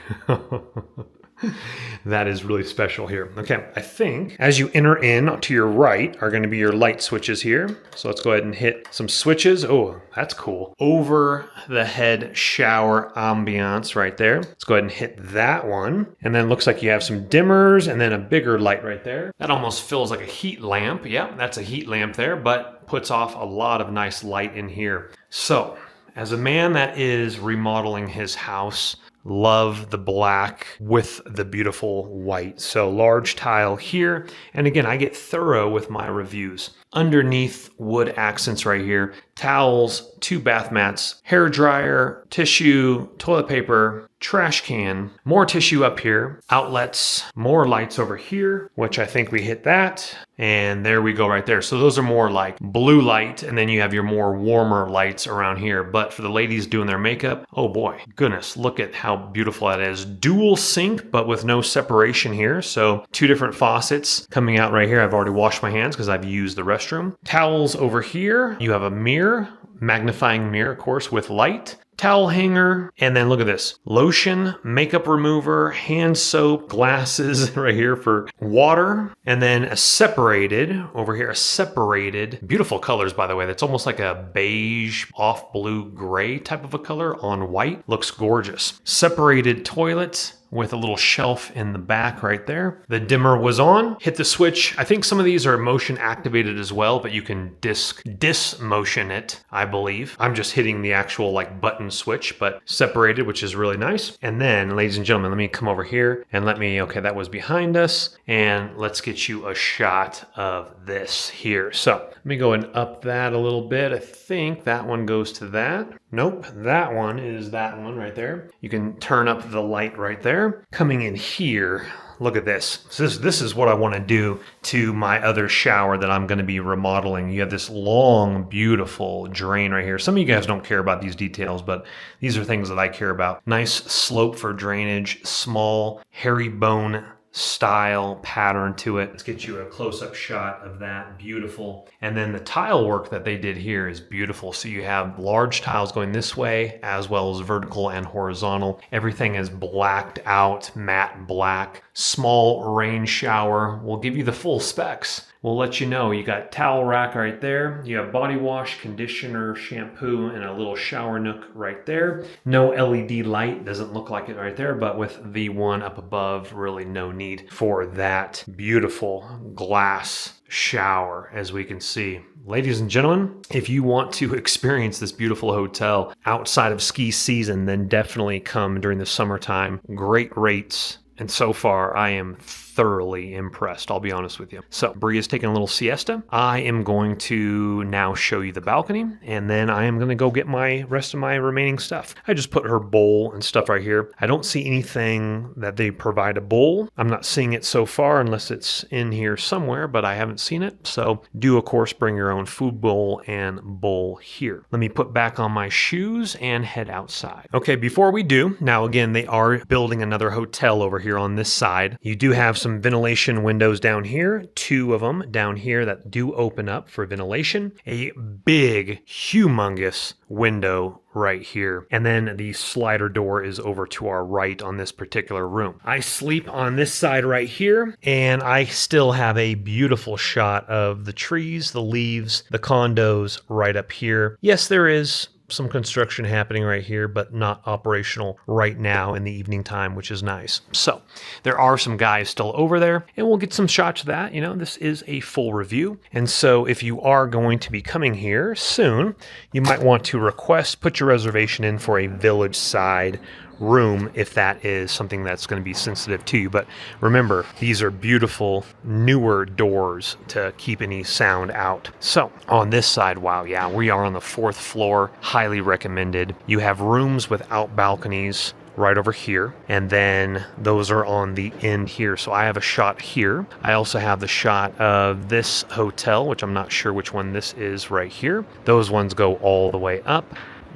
That is really special here. Okay, I think as you enter in to your right are going to be your light switches here. So let's go ahead and hit some switches. Oh, that's cool. Over the head shower ambiance right there. Let's go ahead and hit that one. And then it looks like you have some dimmers and then a bigger light right there. That almost feels like a heat lamp. Yeah, that's a heat lamp there, but puts off a lot of nice light in here. So as a man that is remodeling his house, love the black with the beautiful white. So large tile here. And again, I get thorough with my reviews. Underneath wood accents right here, towels, 2 bath mats, hair dryer, tissue, toilet paper, trash can, more tissue up here, outlets, more lights over here, which I think we hit that. And there we go right there. So those are more like blue light, and then you have your more warmer lights around here. But for the ladies doing their makeup, oh boy, goodness, look at how beautiful that is. Dual sink, but with no separation here. So 2 different faucets coming out right here. I've already washed my hands because I've used the restroom. Towels over here. You have a mirror, magnifying mirror, of course, with light. Towel hanger, and then look at this. Lotion, makeup remover, hand soap, glasses right here for water, and then a separated, over here, a separated, beautiful colors by the way, that's almost like a beige, off blue gray type of a color on white. Looks gorgeous. Separated toilet with a little shelf in the back right there. The dimmer was on, hit the switch. I think some of these are motion activated as well, but you can dis-motion it, I believe. I'm just hitting the actual like button switch, but separated, which is really nice. And then, ladies and gentlemen, let me come over here and okay, that was behind us. And let's get you a shot of this here. So let me go and up that a little bit. I think that one goes to that. Nope, that one is that one right there. You can turn up the light right there. Coming in here, look at this. This is what I want to do to my other shower that I'm going to be remodeling. You have this long, beautiful drain right here. Some of you guys don't care about these details, but these are things that I care about. Nice slope for drainage, small herringbone style pattern to it. Let's get you a close-up shot of that. Beautiful. And then the tile work that they did here is beautiful. So you have large tiles going this way as well as vertical and horizontal. Everything is blacked out, matte black. Small rain shower. We'll give you the full specs. We'll let you know. You got towel rack right there. You have body wash, conditioner, shampoo, and a little shower nook right there. No LED light, doesn't look like it right there, but with the one up above, really no need for that beautiful glass shower, as we can see. Ladies and gentlemen, if you want to experience this beautiful hotel outside of ski season, then definitely come during the summertime. Great rates. And so far, I am thoroughly impressed, I'll be honest with you. So Bree is taking a little siesta. I am going to now show you the balcony, and then I am going to go get my rest of my remaining stuff. I just put her bowl and stuff right here. I don't see anything that they provide a bowl. I'm not seeing it so far unless it's in here somewhere, but I haven't seen it. So do, of course, bring your own food bowl and bowl here. Let me put back on my shoes and head outside. Okay, before we do, now again, they are building another hotel over here on this side. You do have some ventilation windows down here, 2 of them down here that do open up for ventilation. A big, humongous window right here. And then the slider door is over to our right on this particular room. I sleep on this side right here, and I still have a beautiful shot of the trees, the leaves, the condos right up here. Yes, there is some construction happening right here, but not operational right now in the evening time, which is nice. So there are some guys still over there, and we'll get some shots of that. You know, this is a full review. And so if you are going to be coming here soon, you might want to put your reservation in for a village side room if that is something that's going to be sensitive to you. But remember, these are beautiful newer doors to keep any sound out. So on this side, wow, yeah, we are on the 4th floor. Highly recommended. You have rooms without balconies right over here, and then those are on the end here. So I have a shot here. I also have the shot of this hotel, which I'm not sure which one this is right here. Those ones go all the way up.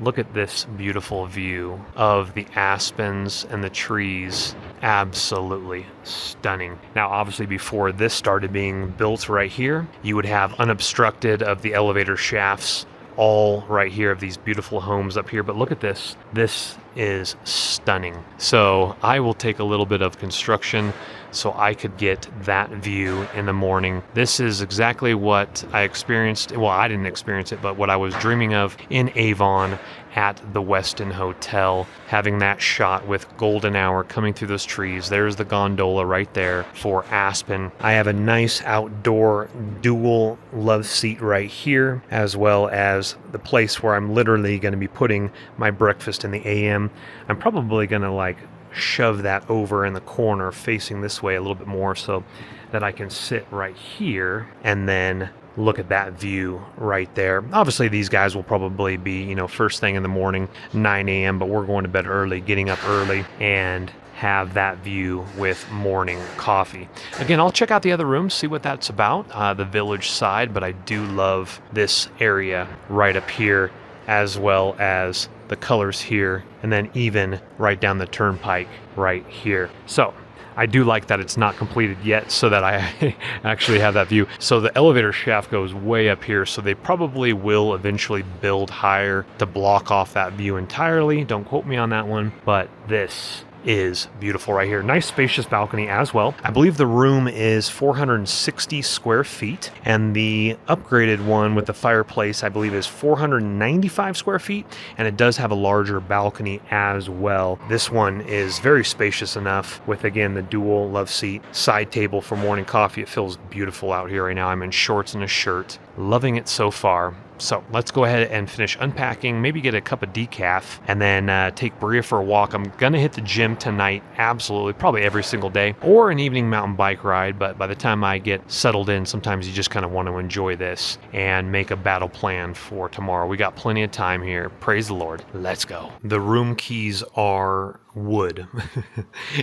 Look at this beautiful view of the aspens and the trees. Absolutely stunning. Now, obviously, before this started being built right here, you would have unobstructed of the elevator shafts all right here of these beautiful homes up here. But look at this. This is stunning. So I will take a little bit of construction so I could get that view in the morning. This is exactly what I experienced. Well, I didn't experience it, but what I was dreaming of in Avon at the Westin Hotel, having that shot with golden hour coming through those trees. There's the gondola right there for Aspen. I have a nice outdoor dual love seat right here, as well as the place where I'm literally going to be putting my breakfast in the AM. I'm probably going to shove that over in the corner facing this way a little bit more so that I can sit right here and then look at that view right there. Obviously, these guys will probably be, first thing in the morning, 9 a.m., but we're going to bed early, getting up early, and have that view with morning coffee. Again, I'll check out the other rooms, see what that's about, the village side, but I do love this area right up here, as well as the colors here, and then even right down the turnpike right here. So I do like that it's not completed yet, so that I actually have that view. So the elevator shaft goes way up here, so they probably will eventually build higher to block off that view entirely. Don't quote me on that one, but this is beautiful right here. Nice spacious balcony as well. I believe the room is 460 square feet, and the upgraded one with the fireplace I believe is 495 square feet, and it does have a larger balcony as well. This one is very spacious enough with, again, the dual love seat, side table for morning coffee. It feels beautiful out here right now. I'm in shorts and a shirt. Loving it so far. So let's go ahead and finish unpacking, maybe get a cup of decaf, and then take Bria for a walk. I'm going to hit the gym tonight, absolutely, probably every single day, or an evening mountain bike ride. But by the time I get settled in, sometimes you just kind of want to enjoy this and make a battle plan for tomorrow. We got plenty of time here. Praise the Lord. Let's go. The room keys are wood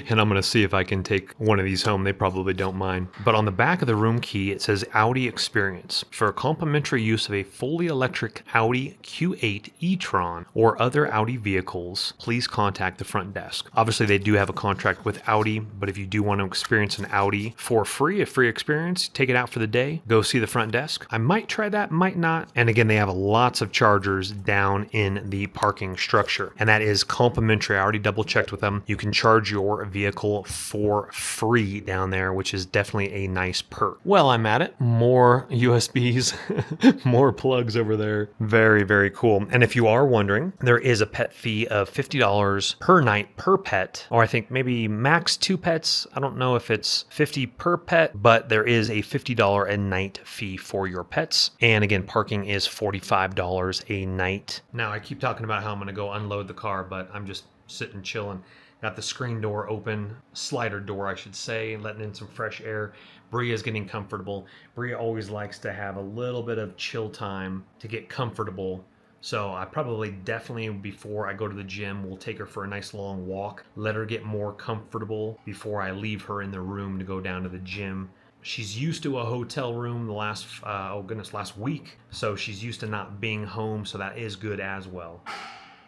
and I'm going to see if I can take one of these home. They probably don't mind. But on the back of the room key, it says Audi Experience. For complimentary use of a fully electric Audi Q8 e-tron or other Audi vehicles, please contact the front desk. Obviously, they do have a contract with Audi, but if you do want to experience an Audi for free, a free experience, take it out for the day, go see the front desk. I might try that, might not. And again, they have lots of chargers down in the parking structure, and that is complimentary. I already double checked with them. You can charge your vehicle for free down there, which is definitely a nice perk. Well, I'm at it. More USBs, more plugs over there. Very, very cool. And if you are wondering, there is a pet fee of $50 per night per pet, or I think maybe max 2 pets. I don't know if it's 50 per pet, but there is a $50 a night fee for your pets. And again, parking is $45 a night. Now, I keep talking about how I'm going to go unload the car, but I'm just sitting chilling. Got the screen door open, slider door I should say, letting in some fresh air. Bria's getting comfortable. Bria always likes to have a little bit of chill time to get comfortable. So I probably definitely before I go to the gym, will take her for a nice long walk, let her get more comfortable before I leave her in the room to go down to the gym. She's used to a hotel room the last week. So she's used to not being home. So that is good as well.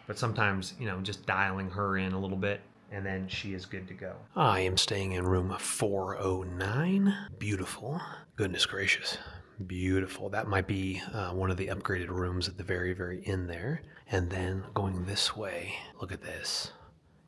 But sometimes, just dialing her in a little bit and then she is good to go. I am staying in room 409. Beautiful. Goodness gracious. Beautiful. That might be one of the upgraded rooms at the very, very end there. And then going this way, look at this.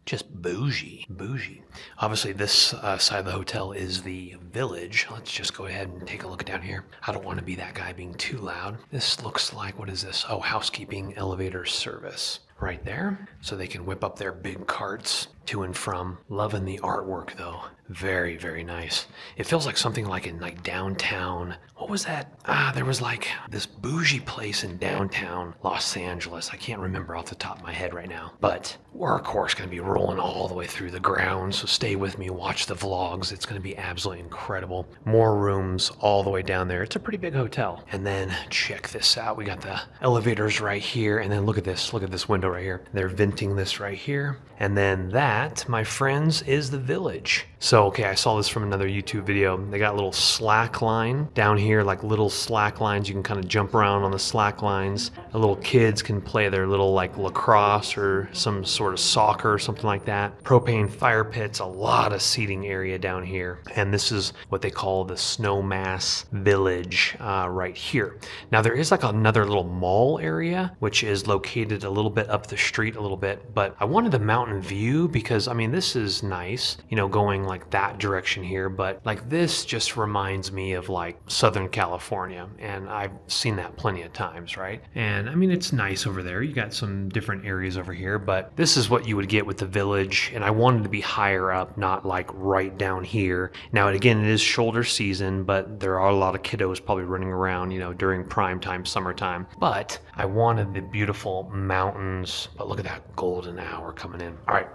Just bougie. Bougie. Obviously, this side of the hotel is the village. Let's just go ahead and take a look down here. I don't want to be that guy being too loud. This looks like, what is this? Oh, housekeeping elevator service. Right there. So they can whip up their big carts to and from. Loving the artwork, though. Very, very nice. It feels like something like in like downtown. What was that? There was like this bougie place in downtown Los Angeles. I can't remember off the top of my head right now. But we're, of course, going to be rolling all the way through the grounds. So stay with me. Watch the vlogs. It's going to be absolutely incredible. More rooms all the way down there. It's a pretty big hotel. And then check this out. We got the elevators right here. And then look at this. Look at this window right here. They're venting this right here. And then that, my friends, is the village. So, okay, I saw this from another YouTube video. They got a little slack line down here, like little slack lines. You can kind of jump around on the slack lines. The little kids can play their little like lacrosse or some sort of soccer or something like that. Propane fire pits, a lot of seating area down here. And this is what they call the Snowmass Village right here. Now, there is like another little mall area, which is located a little bit up the street a little bit. But I wanted the mountain view because, I mean, this is nice, you know, going like that direction here, but like this just reminds me of like Southern California, and I've seen that plenty of times, right? And I mean, it's nice over there. You got some different areas over here, but this is what you would get with the village, and I wanted to be higher up, not like right down here. Now, again, it is shoulder season, but there are a lot of kiddos probably running around, you know, during prime time, summertime, but I wanted the beautiful mountains. But look at that golden hour coming in. All right,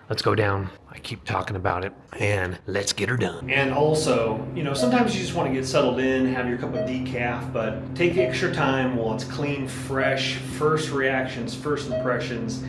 let's go down. I keep talking about it, and let's get her done. And also, you know, sometimes you just want to get settled in, have your cup of decaf, but take the extra time while it's clean, fresh, first reactions, first impressions,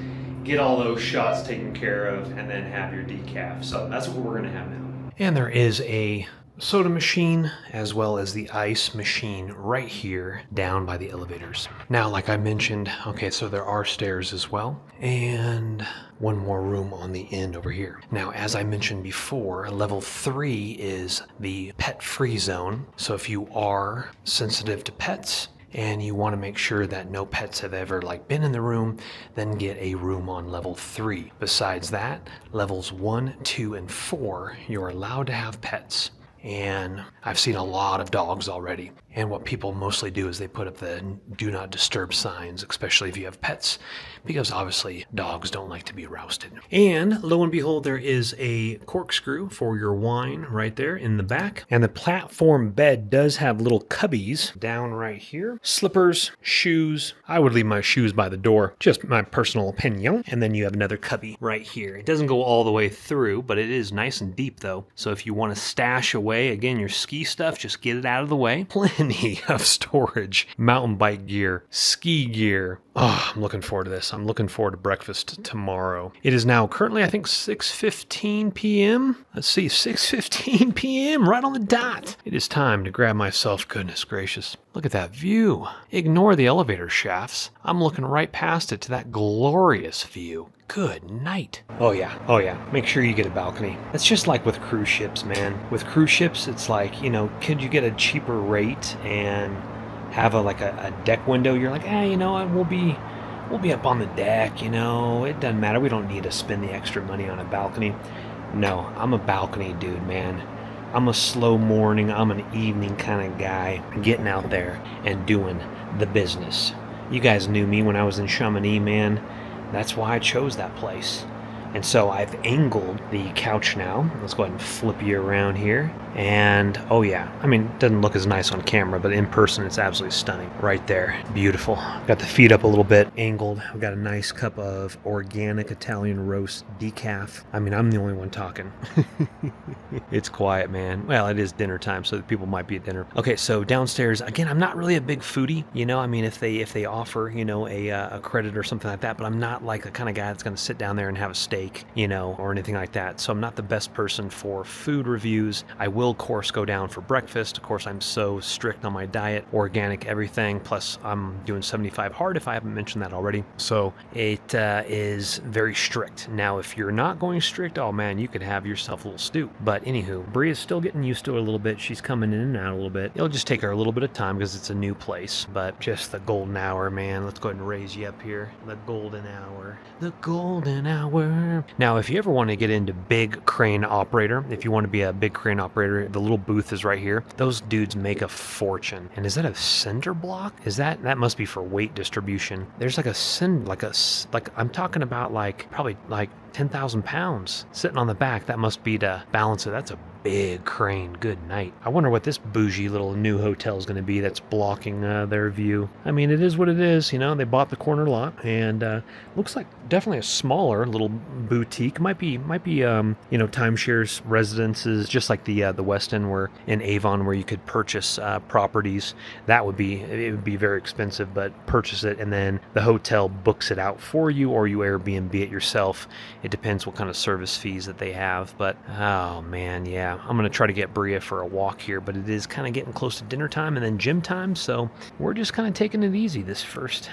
get all those shots taken care of, and then have your decaf. So that's what we're going to have now. And there is a soda machine as well as the ice machine right here down by the elevators. Now, like I mentioned, okay, so there are stairs as well, and one more room on the end over here. Now, as I mentioned before, level 3 is the pet-free zone. So if you are sensitive to pets and you want to make sure that no pets have ever like been in the room, then get a room on level 3. Besides that, levels 1, 2, and 4, you're allowed to have pets. And I've seen a lot of dogs already. And what people mostly do is they put up the do not disturb signs, especially if you have pets, because obviously dogs don't like to be rousted. And lo and behold, there is a corkscrew for your wine right there in the back. And the platform bed does have little cubbies down right here. Slippers, shoes. I would leave my shoes by the door, just my personal opinion. And then you have another cubby right here. It doesn't go all the way through, but it is nice and deep though. So if you want to stash away, again, your ski stuff, just get it out of the way. Plenty of storage, mountain bike gear, ski gear. Oh, I'm looking forward to this. I'm looking forward to breakfast tomorrow. It is now currently, I think, 6:15 p.m. Let's see, 6:15 p.m. right on the dot. It is time to grab myself. Goodness gracious. Look at that view. Ignore the elevator shafts. I'm looking right past it to that glorious view. Good night. Oh yeah. Make sure you get a balcony. It's just like with cruise ships, man. With cruise ships, it's like, you know, could you get a cheaper rate and have a deck window? You're like, you know what, we'll be up on the deck, you know, it doesn't matter. We don't need to spend the extra money on a balcony. No, I'm a balcony dude, man. I'm a slow morning, I'm an evening kind of guy, getting out there and doing the business. You guys knew me when I was in Chamonix, man. That's why I chose that place. And so I've angled the couch now. Let's go ahead and flip you around here. And oh yeah, I mean, it doesn't look as nice on camera, but in person it's absolutely stunning. Right there, beautiful. Got the feet up a little bit, angled. We've got a nice cup of organic Italian roast decaf. I mean, I'm the only one talking. It's quiet, man. Well, it is dinner time, so the people might be at dinner. Okay, so downstairs, again, I'm not really a big foodie, you know. I mean, if they offer, you know, a credit or something like that, but I'm not like the kind of guy that's going to sit down there and have a steak steak, you know, or anything like that. So I'm not the best person for food reviews. I will, of course, go down for breakfast. Of course, I'm so strict on my diet, organic everything. Plus, I'm doing 75 hard if I haven't mentioned that already. So it is very strict. Now, if you're not going strict, oh man, you could have yourself a little stew. But anywho, Bria's still getting used to it a little bit. She's coming in and out a little bit. It'll just take her a little bit of time because it's a new place. But just the golden hour, man. Let's go ahead and raise you up here. The golden hour. The golden hour. Now, if you ever want to get into big crane operator, if you want to be a big crane operator, the little booth is right here. Those dudes make a fortune. And is that a cinder block? Is that must be for weight distribution? There's like I'm talking about like probably like 10,000 pounds sitting on the back. That must be to balance it. That's a big crane. Good night. I wonder what this bougie little new hotel is going to be that's blocking their view. I mean, it is what it is. You know, they bought the corner lot, and looks like definitely a smaller little boutique. Might be you know, timeshares, residences, just like the West End where in Avon, where you could purchase properties. It would be very expensive, but purchase it and then the hotel books it out for you, or you Airbnb it yourself. It depends what kind of service fees that they have. But oh man, yeah, I'm gonna try to get Bria for a walk here, but it is kind of getting close to dinner time and then gym time, so we're just kind of taking it easy this first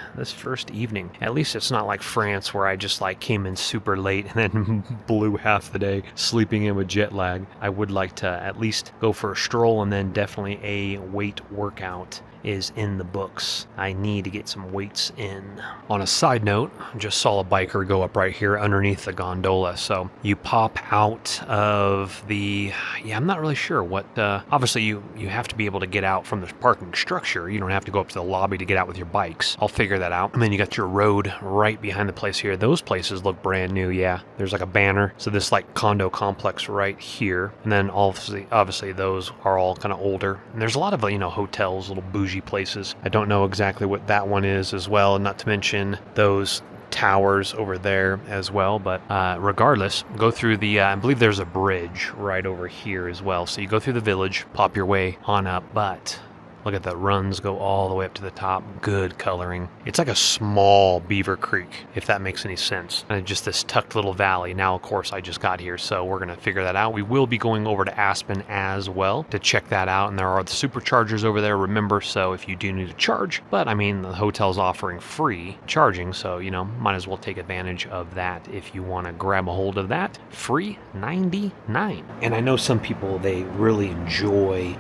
evening. At least it's not like France where I just like came in super late and then blew half the day sleeping in with jet lag. I would like to at least go for a stroll, and then definitely a weight workout is in the books. I need to get some weights in. On a side note, just saw a biker go up right here underneath the gondola. So you pop out of the, I'm not really sure what, obviously you have to be able to get out from the parking structure. You don't have to go up to the lobby to get out with your bikes. I'll figure that out. And then you got your road right behind the place here. Those places look brand new. Yeah, there's like a banner. So this like condo complex right here. And then obviously those are all kind of older. And there's a lot of, you know, hotels, little bougie places. I don't know exactly what that one is as well, not to mention those towers over there as well. But regardless, go through the I believe there's a bridge right over here as well, so you go through the village, pop your way on up. But look at the runs go all the way up to the top. Good coloring. It's like a small Beaver Creek, if that makes any sense. And just this tucked little valley. Now, of course, I just got here, so we're going to figure that out. We will be going over to Aspen as well to check that out. And there are the superchargers over there, remember, so if you do need to charge. But, I mean, the hotel's offering free charging, so, you know, might as well take advantage of that if you want to grab a hold of that. Free $99. And I know some people, they really enjoy,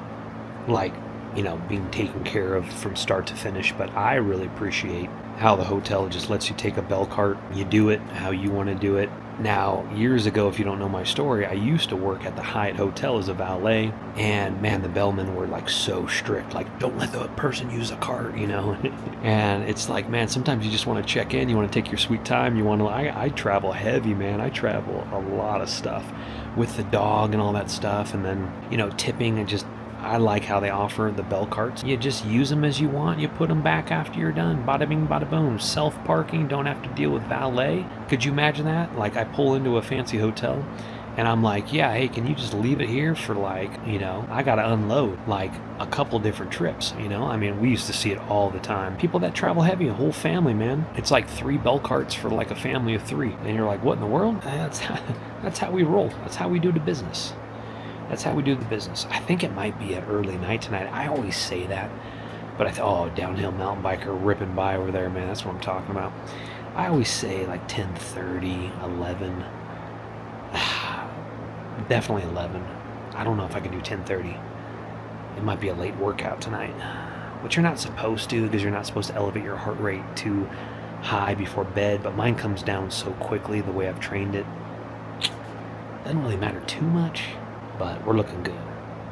like, you know, being taken care of from start to finish, but I really appreciate how the hotel just lets you take a bell cart. You do it how you want to do it. Now, years ago, if you don't know my story, I used to work at the Hyatt Hotel as a valet, and man, the bellmen were like so strict, like, don't let the person use a cart, you know. And it's like, man, sometimes you just want to check in, you want to take your sweet time, you want to, I travel heavy, man. I travel a lot of stuff with the dog and all that stuff, and then, you know, tipping, and just, I like how they offer the bell carts. You just use them as you want. You put them back after you're done. Bada bing, bada boom. Self-parking. Don't have to deal with valet. Could you imagine that? Like, I pull into a fancy hotel and I'm like, yeah, hey, can you just leave it here for, like, you know, I got to unload like a couple different trips, you know? I mean, we used to see it all the time. People that travel heavy, a whole family, man. It's like 3 bell carts for like a family of 3. And you're like, what in the world? That's how we roll. That's how we do the business. That's how we do the business. I think it might be at early night tonight. I always say that. But I thought, oh, downhill mountain biker ripping by over there, man. That's what I'm talking about. I always say like 10:30, 11. Definitely 11. I don't know if I can do 10:30. It might be a late workout tonight. Which you're not supposed to, because you're not supposed to elevate your heart rate too high before bed. But mine comes down so quickly the way I've trained it. Doesn't really matter too much. But we're looking good.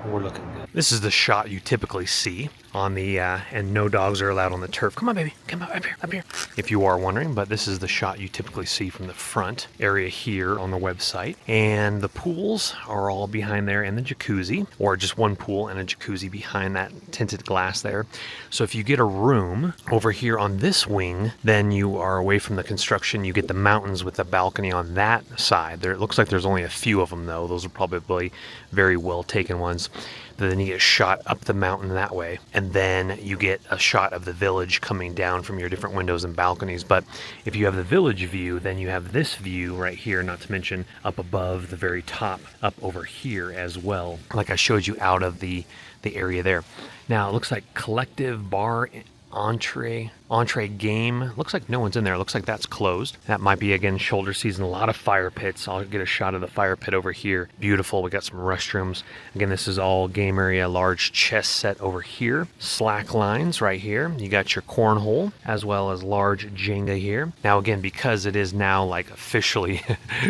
We're looking good. This is the shot you typically see on the, and no dogs are allowed on the turf. Come on, baby. Come on, up here. If you are wondering, but this is the shot you typically see from the front area here on the website. And the pools are all behind there, and the jacuzzi, or just one pool and a jacuzzi behind that tinted glass there. So if you get a room over here on this wing, then you are away from the construction. You get the mountains with the balcony on that side. There, it looks like there's only a few of them, though. Those are probably very well taken ones. Then you get a shot up the mountain that way. And then you get a shot of the village coming down from your different windows and balconies. But if you have the village view, then you have this view right here, not to mention up above the very top, up over here as well, like I showed you out of the area there. Now it looks like collective bar entree game. Looks like no one's in there. Looks like that's closed. That might be, again, shoulder season. A lot of fire pits. I'll get a shot of the fire pit over here. Beautiful. We got some restrooms. Again, this is all game area. Large chess set over here. Slack lines right here. You got your cornhole as well as large Jenga here. Now again, because it is now like officially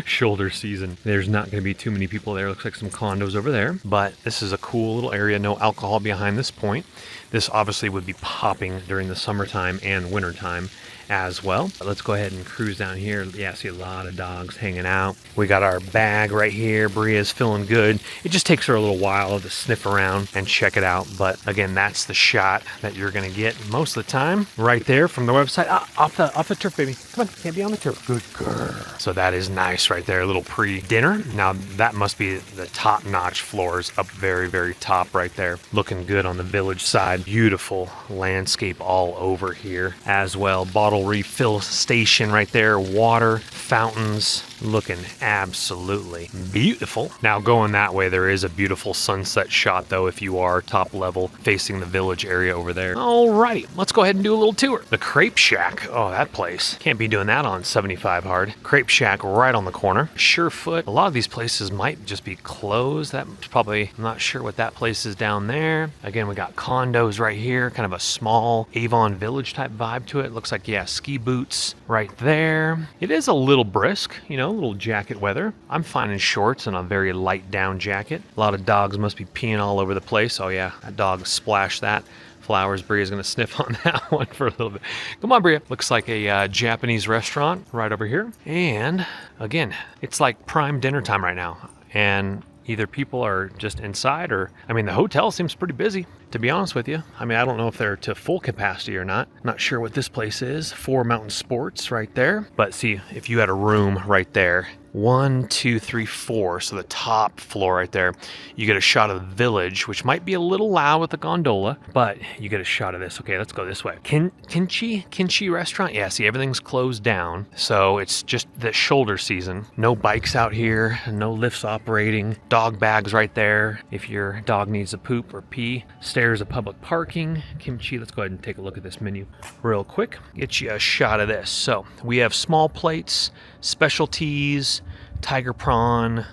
shoulder season, there's not going to be too many people there. Looks like some condos over there, but this is a cool little area. No alcohol behind this point. This obviously would be popping during the summertime and wintertime as well. But let's go ahead and cruise down here. Yeah, I see a lot of dogs hanging out. We got our bag right here. Bria's feeling good. It just takes her a little while to sniff around and check it out. But again, that's the shot that you're going to get most of the time right there from the website. Off the turf, baby. Come on, can't be on the turf. Good girl. So that is nice right there. A little pre-dinner. Now that must be the top-notch floors up very, very top right there. Looking good on the village side. Beautiful landscape all over here as well. Bottle refill station right there, water fountains, looking absolutely beautiful. Now going that way, there is a beautiful sunset shot though if you are top level facing the village area over there. Alrighty, let's go ahead and do a little tour. The Crepe Shack, oh that place, can't be doing that on 75 hard. Crepe Shack right on the corner. Surefoot, a lot of these places might just be closed. That's probably, I'm not sure what that place is down there. Again, we got condos right here, kind of a small Avon Village type vibe to it. Looks like, yeah, ski boots right there. It is a little brisk, you know, a little jacket weather. I'm fine in shorts and a very light down jacket. A lot of dogs must be peeing all over the place. Oh yeah, that dog splashed that. Flowers. Bria's going to sniff on that one for a little bit. Come on, Bria. Looks like a Japanese restaurant right over here. And again, it's like prime dinner time right now. And either people are just inside or, I mean, the hotel seems pretty busy, to be honest with you. I mean, I don't know if they're to full capacity or not. Not sure what this place is. 4 Mountain Sports right there. But see, if you had a room right there, 1, 2, 3, 4. So the top floor right there, you get a shot of the village, which might be a little loud with the gondola, but you get a shot of this. Okay, let's go this way. Kimchi restaurant. Yeah, see, everything's closed down. So it's just the shoulder season. No bikes out here, no lifts operating. Dog bags right there if your dog needs to poop or pee. Stairs of public parking. Kimchi, let's go ahead and take a look at this menu real quick. Get you a shot of this. So we have small plates, specialties, tiger prawn,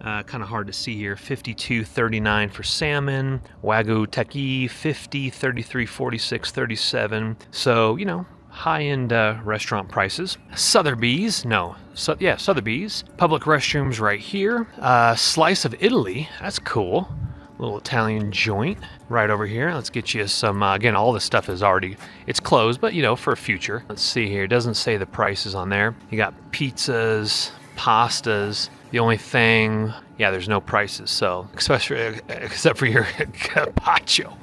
kind of hard to see here, $52.39 for salmon, Wagyu Teki, $50, $33, $46, $37. So, you know, high-end restaurant prices. Sotheby's, Sotheby's. Public restrooms right here. Slice of Italy, that's cool. Little Italian joint right over here. Let's get you some, again, all this stuff is already, it's closed, but you know, for future. Let's see here, it doesn't say the prices on there. You got pizzas, pastas. The only thing, yeah, there's no prices, so, except for your carpaccio.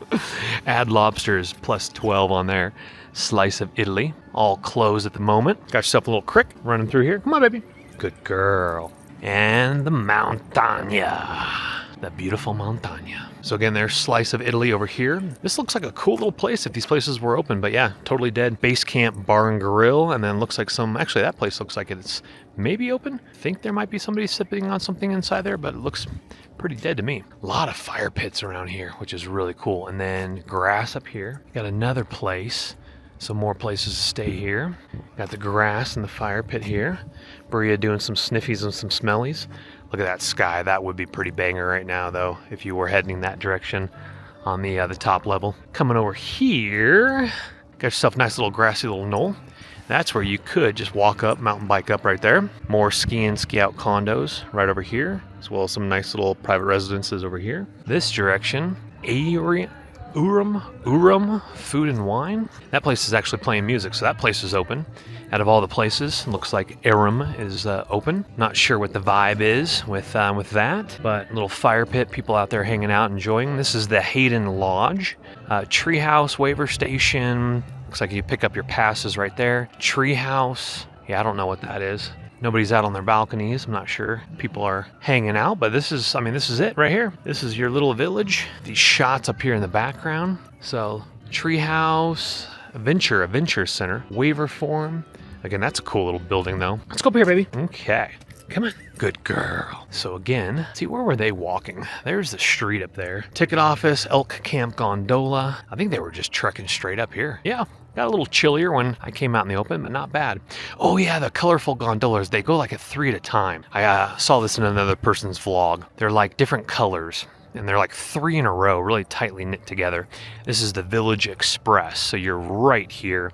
Add lobsters plus 12 on there. Slice of Italy, all closed at the moment. Got yourself a little crick running through here. Come on, baby. Good girl. And the Montagna. The beautiful Montagna. So again, there's Slice of Italy over here. This looks like a cool little place if these places were open, but yeah, totally dead. Base Camp Bar and Grill, and then looks like actually that place looks like it's maybe open. I think there might be somebody sipping on something inside there, but it looks pretty dead to me. A lot of fire pits around here, which is really cool. And then grass up here. Got another place. Some more places to stay here. Got the grass and the fire pit here. Bria doing some sniffies and some smellies. Look at that sky. That would be pretty banger right now, though, if you were heading that direction on the top level. Coming over here, got yourself a nice little grassy little knoll. That's where you could just walk up, mountain bike up right there. More ski in, ski out condos right over here, as well as some nice little private residences over here. This direction, Urum Food and Wine. That place is actually playing music, so that place is open. Out of all the places, it looks like Arum is open. Not sure what the vibe is with that, but a little fire pit, people out there hanging out, enjoying. This is the Hayden Lodge. Treehouse waiver station. Looks like you pick up your passes right there. Treehouse. Yeah, I don't know what that is. Nobody's out on their balconies. I'm not sure people are hanging out, but this is it right here. This is your little village. These shots up here in the background. So treehouse, a venture center, waiver forum. Again, that's a cool little building though. Let's go up here, baby. Okay. Come on. Good girl. So again, see, where were they walking? There's the street up there. Ticket office, Elk Camp Gondola. I think they were just trekking straight up here. Yeah. Got a little chillier when I came out in the open, but not bad. Oh yeah, the colorful gondolas, they go like at 3 at a time. I saw this in another person's vlog. They're like different colors, and they're like 3 in a row, really tightly knit together. This is the Village Express, so you're right here.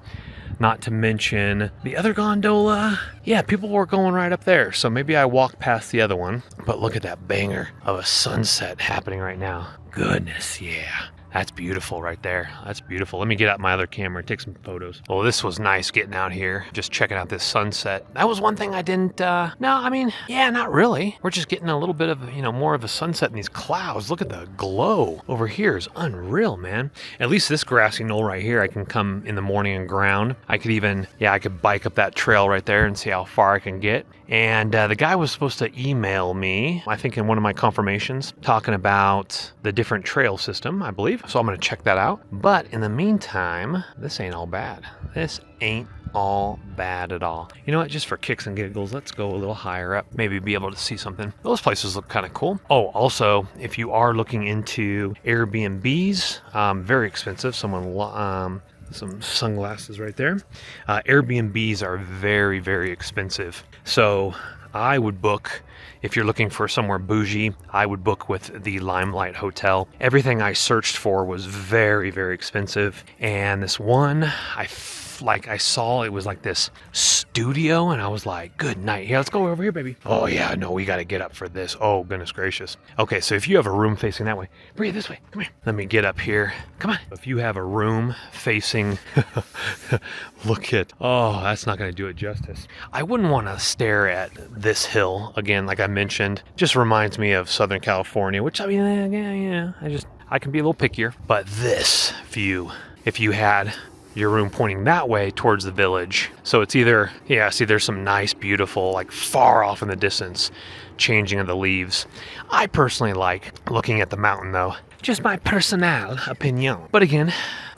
Not to mention the other gondola. Yeah, people were going right up there, so maybe I walked past the other one. But look at that banger of a sunset happening right now. Goodness, yeah. That's beautiful right there. That's beautiful. Let me get out my other camera and take some photos. Well, this was nice getting out here, just checking out this sunset. That was one thing I didn't, not really. We're just getting a little bit of, more of a sunset in these clouds. Look at the glow over here is unreal, man. At least this grassy knoll right here, I can come in the morning and ground. I could even, I could bike up that trail right there and see how far I can get. And the guy was supposed to email me, I think in one of my confirmations, talking about the different trail system, I believe. So I'm going to check that out. But in the meantime, this ain't all bad. This ain't all bad at all. You know what? Just for kicks and giggles, let's go a little higher up. Maybe be able to see something. Those places look kind of cool. Oh, also, if you are looking into Airbnbs, very expensive. Some sunglasses right there. Airbnbs are very, very expensive. So I would book, if you're looking for somewhere bougie, I would book with the Limelight Hotel. Everything I searched for was very, very expensive. And this one, I saw it was like this studio, and I was like, good night. Yeah, let's go over here, baby. Oh yeah, no, we got to get up for this. Oh, goodness gracious. Okay, so if you have a room facing that way, Bria, this way, come here. Let me get up here. Come on. If you have a room facing, that's not going to do it justice. I wouldn't want to stare at this hill. Again, like I mentioned, just reminds me of Southern California, which I can be a little pickier. But this view, if you had your room pointing that way towards the village. So it's either, see there's some nice, beautiful, like far off in the distance, changing of the leaves. I personally like looking at the mountain though. Just my personal opinion. But again,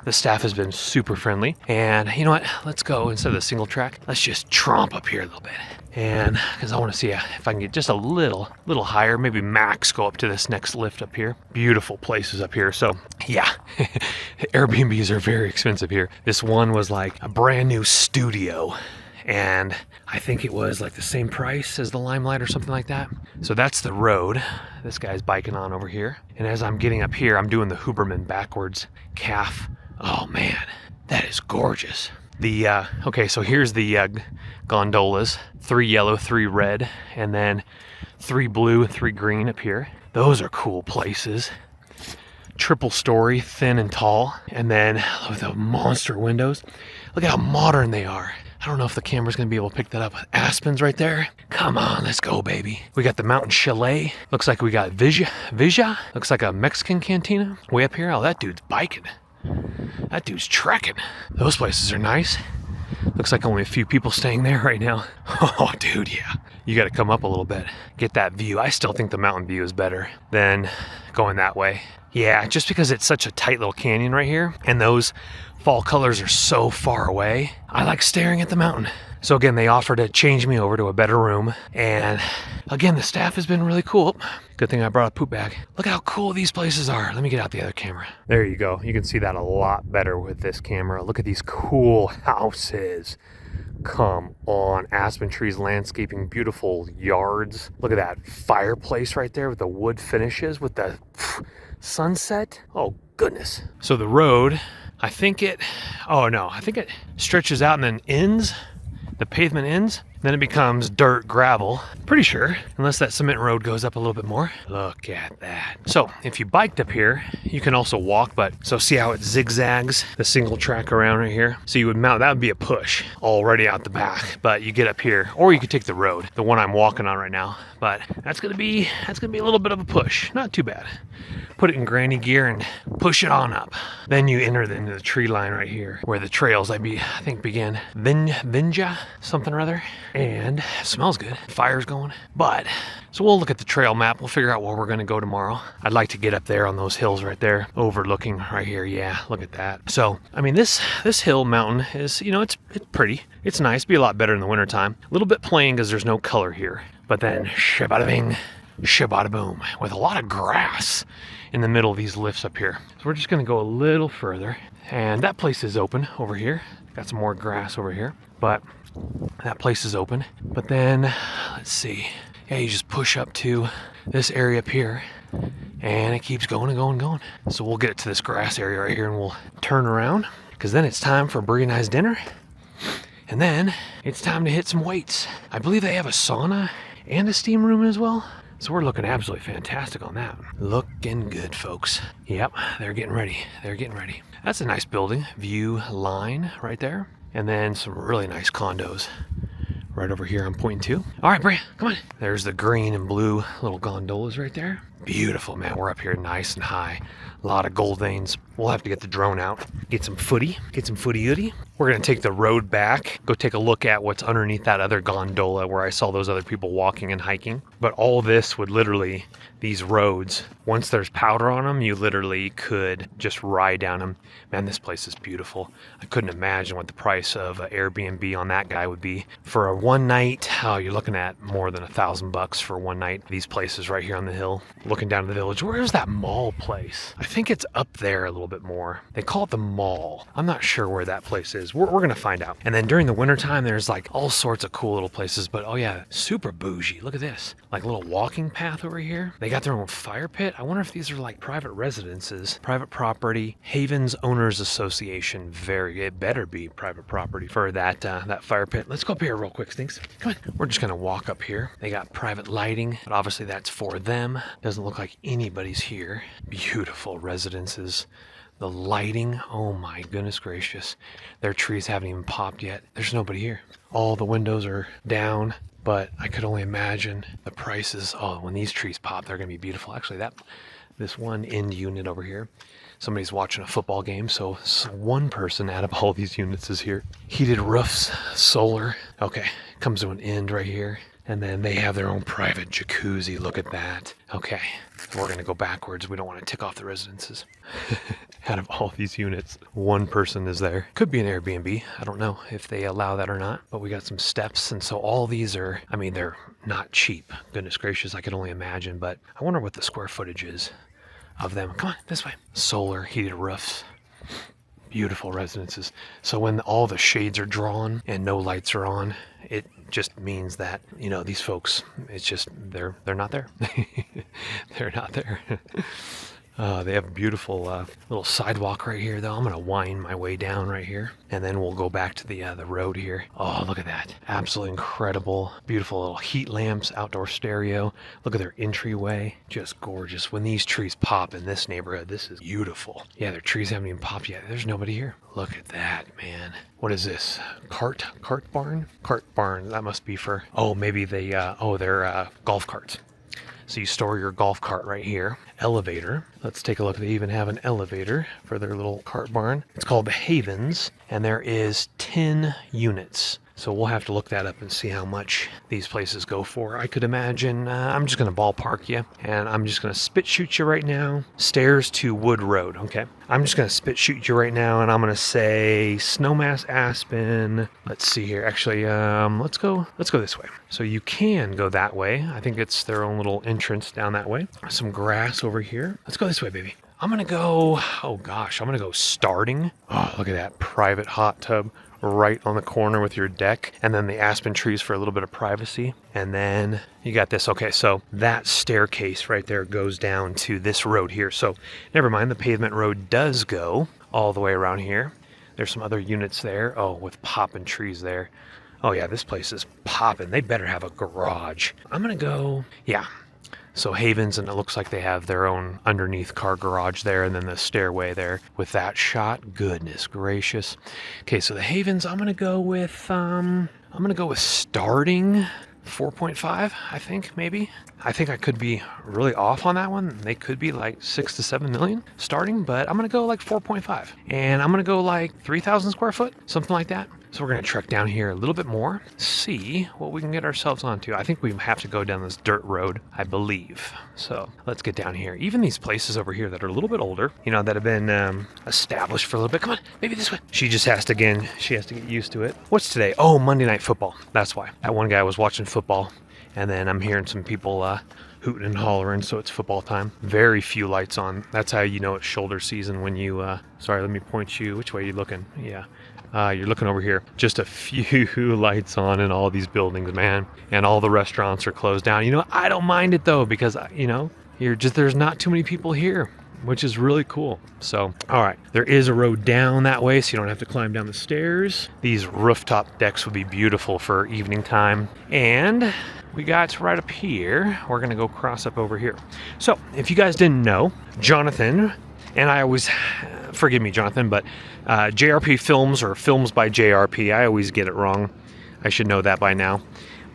the staff has been super friendly. And you know what? Let's go, instead of the single track, let's just tromp up here a little bit. And because I want to see if I can get just a little higher, maybe max go up to this next lift up here. Beautiful places up here. So yeah, Airbnbs are very expensive here. This one was like a brand new studio, and I think it was like the same price as the Limelight or something like that. So that's the road this guy's biking on over here. And as I'm getting up here, I'm doing the Huberman backwards calf. Oh man, that is gorgeous. Okay, so here's the gondolas, 3 yellow, 3 red, and then 3 blue, 3 green up here. Those are cool places. Triple story, thin and tall, and then with the monster windows. Look at how modern they are. I don't know if the camera's gonna be able to pick that up. Aspens right there. Come on, let's go, baby. We got the Mountain Chalet. Looks like we got Vija. Looks like a Mexican cantina way up here. Oh, that dude's biking. That dude's trekking. Those places are nice. Looks like only a few people staying there right now. Oh, dude, yeah. You got to come up a little bit. Get that view. I still think the mountain view is better than going that way. Yeah, just because it's such a tight little canyon right here, and those fall colors are so far away, I like staring at the mountain. So again, they offered to change me over to a better room. And again, the staff has been really cool. Good thing I brought a poop bag. Look at how cool these places are. Let me get out the other camera. There you go. You can see that a lot better with this camera. Look at these cool houses. Come on, aspen trees, landscaping, beautiful yards. Look at that fireplace right there with the wood finishes with the sunset. Oh, goodness. So the road, I think it stretches out and then ends. The pavement ends, then it becomes dirt gravel. Pretty sure, unless that cement road goes up a little bit more. Look at that. So if you biked up here, you can also walk, so see how it zigzags the single track around right here? So you would mount, that would be a push already out the back, but you get up here, or you could take the road, the one I'm walking on right now. But that's gonna be a little bit of a push, not too bad. Put it in granny gear and push it on up. Then you enter into the tree line right here, where the trails I think begin. Vinja. something or other, and it smells good. Fire's going. But so we'll look at the trail map. We'll figure out where we're going to go tomorrow. I'd like to get up there on those hills right there, overlooking right here. Yeah, look at that. So I mean, this hill mountain is, you know, it's pretty. It's nice. Be a lot better in the wintertime. A little bit plain because there's no color here. But then shabada bing, shabada boom, with a lot of grass in the middle of these lifts up here. So we're just going to go a little further, and that place is open over here. Got some more grass over here, but that place is open. But then let's see. Yeah, you just push up to this area up here, and it keeps going and going and going. So we'll get it to this grass area right here, and we'll turn around, because then it's time for Brie and I's dinner. And then it's time to hit some weights. I believe they have a sauna and a steam room as well. So we're looking absolutely fantastic on that. Looking good, folks. Yep, they're getting ready. They're getting ready. That's a nice building. View line right there. And then some really nice condos right over here I'm pointing to. All right, Bria, come on. There's the green and blue little gondolas right there. Beautiful, man. We're up here nice and high. A lot of gold veins. We'll have to get the drone out, get some footy-ooty. We're going to take the road back, go take a look at what's underneath that other gondola where I saw those other people walking and hiking. But all this would literally, these roads, once there's powder on them, you literally could just ride down them. Man, this place is beautiful. I couldn't imagine what the price of an Airbnb on that guy would be. For a one night, oh, you're looking at more than $1,000 for one night. These places right here on the hill, looking down to the village. Where's that mall place? I think it's up there a little bit more. They call it the mall. I'm not sure where that place is. We're gonna find out. And then during the wintertime, there's like all sorts of cool little places. But oh yeah, super bougie. Look at this. Like a little walking path over here. They got their own fire pit. I wonder if these are like private residences, private property. Havens Owners Association. It better be private property for that fire pit. Let's go up here real quick, Stinks. Come on. We're just gonna walk up here. They got private lighting, but obviously that's for them. Doesn't look like anybody's here. Beautiful residences. The lighting, oh my goodness gracious. Their trees haven't even popped yet. There's nobody here. All the windows are down, but I could only imagine the prices. Oh, when these trees pop, they're gonna be beautiful. Actually, this one end unit over here, somebody's watching a football game, so one person out of all these units is here. Heated roofs, solar. Okay, comes to an end right here. And then they have their own private jacuzzi. Look at that. Okay, we're gonna go backwards. We don't want to tick off the residences. Out of all these units, one person is there. Could be an Airbnb. I don't know if they allow that or not, but we got some steps. And so all these are, I mean, they're not cheap. Goodness gracious, I can only imagine, but I wonder what the square footage is of them. Come on, this way. Solar, heated roofs. Beautiful residences. So when all the shades are drawn and no lights are on, it just means that, you know, these folks, it's just, they're not there. They're not there. They have a beautiful little sidewalk right here, though. I'm going to wind my way down right here, and then we'll go back to the road here. Oh, look at that. Absolutely incredible. Beautiful little heat lamps, outdoor stereo. Look at their entryway. Just gorgeous. When these trees pop in this neighborhood, this is beautiful. Yeah, their trees haven't even popped yet. There's nobody here. Look at that, man. What is this? Cart barn? Cart barn. That must be for, oh, maybe they're golf carts. So you store your golf cart right here. Elevator. Let's take a look. They even have an elevator for their little cart barn. It's called the Havens, and there is 10 units. So we'll have to look that up and see how much these places go for. I could imagine, I'm just going to ballpark you, and I'm just going to spit shoot you right now. Stairs to Wood Road, okay? I'm just going to spit shoot you right now, and I'm going to say Snowmass Aspen. Let's see here. Actually, let's go this way. So you can go that way. I think it's their own little entrance down that way. Some grass over here. Let's go this way, baby. I'm going to go, I'm going to go starting. Oh, look at that private hot tub right on the corner with your deck, and then the aspen trees for a little bit of privacy. And then you got this. Okay, so that staircase right there goes down to this road here. So never mind, the pavement road does go all the way around here. There's some other units there. Oh, with popping trees there. Oh yeah, this place is popping. They better have a garage. I'm gonna go, yeah. So Havens, and it looks like they have their own underneath car garage there, and then the stairway there with that shot. Goodness gracious. Okay, so the Havens, I'm gonna go with starting 4.5, I think, maybe. I think I could be really off on that one. They could be like 6 to 7 million starting, but I'm gonna go like 4.5. And I'm gonna go like 3,000 square foot, something like that. So we're going to trek down here a little bit more, see what we can get ourselves onto. I think we have to go down this dirt road, I believe. So let's get down here. Even these places over here that are a little bit older, you know, that have been established for a little bit. Come on, maybe this way. She has to get used to it. What's today? Oh, Monday Night Football. That's why. That one guy was watching football, and then I'm hearing some people hooting and hollering, so it's football time. Very few lights on. That's how you know it's shoulder season when you, sorry, let me point you. Which way are you looking? Yeah. You're looking over here. Just a few lights on in all these buildings, man. And all the restaurants are closed down. You know, I don't mind it though, because, you know, there's not too many people here, which is really cool. So, all right, there is a road down that way, so you don't have to climb down the stairs. These rooftop decks would be beautiful for evening time. And we got right up here. We're gonna go cross up over here. So, if you guys didn't know, Jonathan, and I always, forgive me, Jonathan, but JRP Films, or Films by JRP, I always get it wrong. I should know that by now.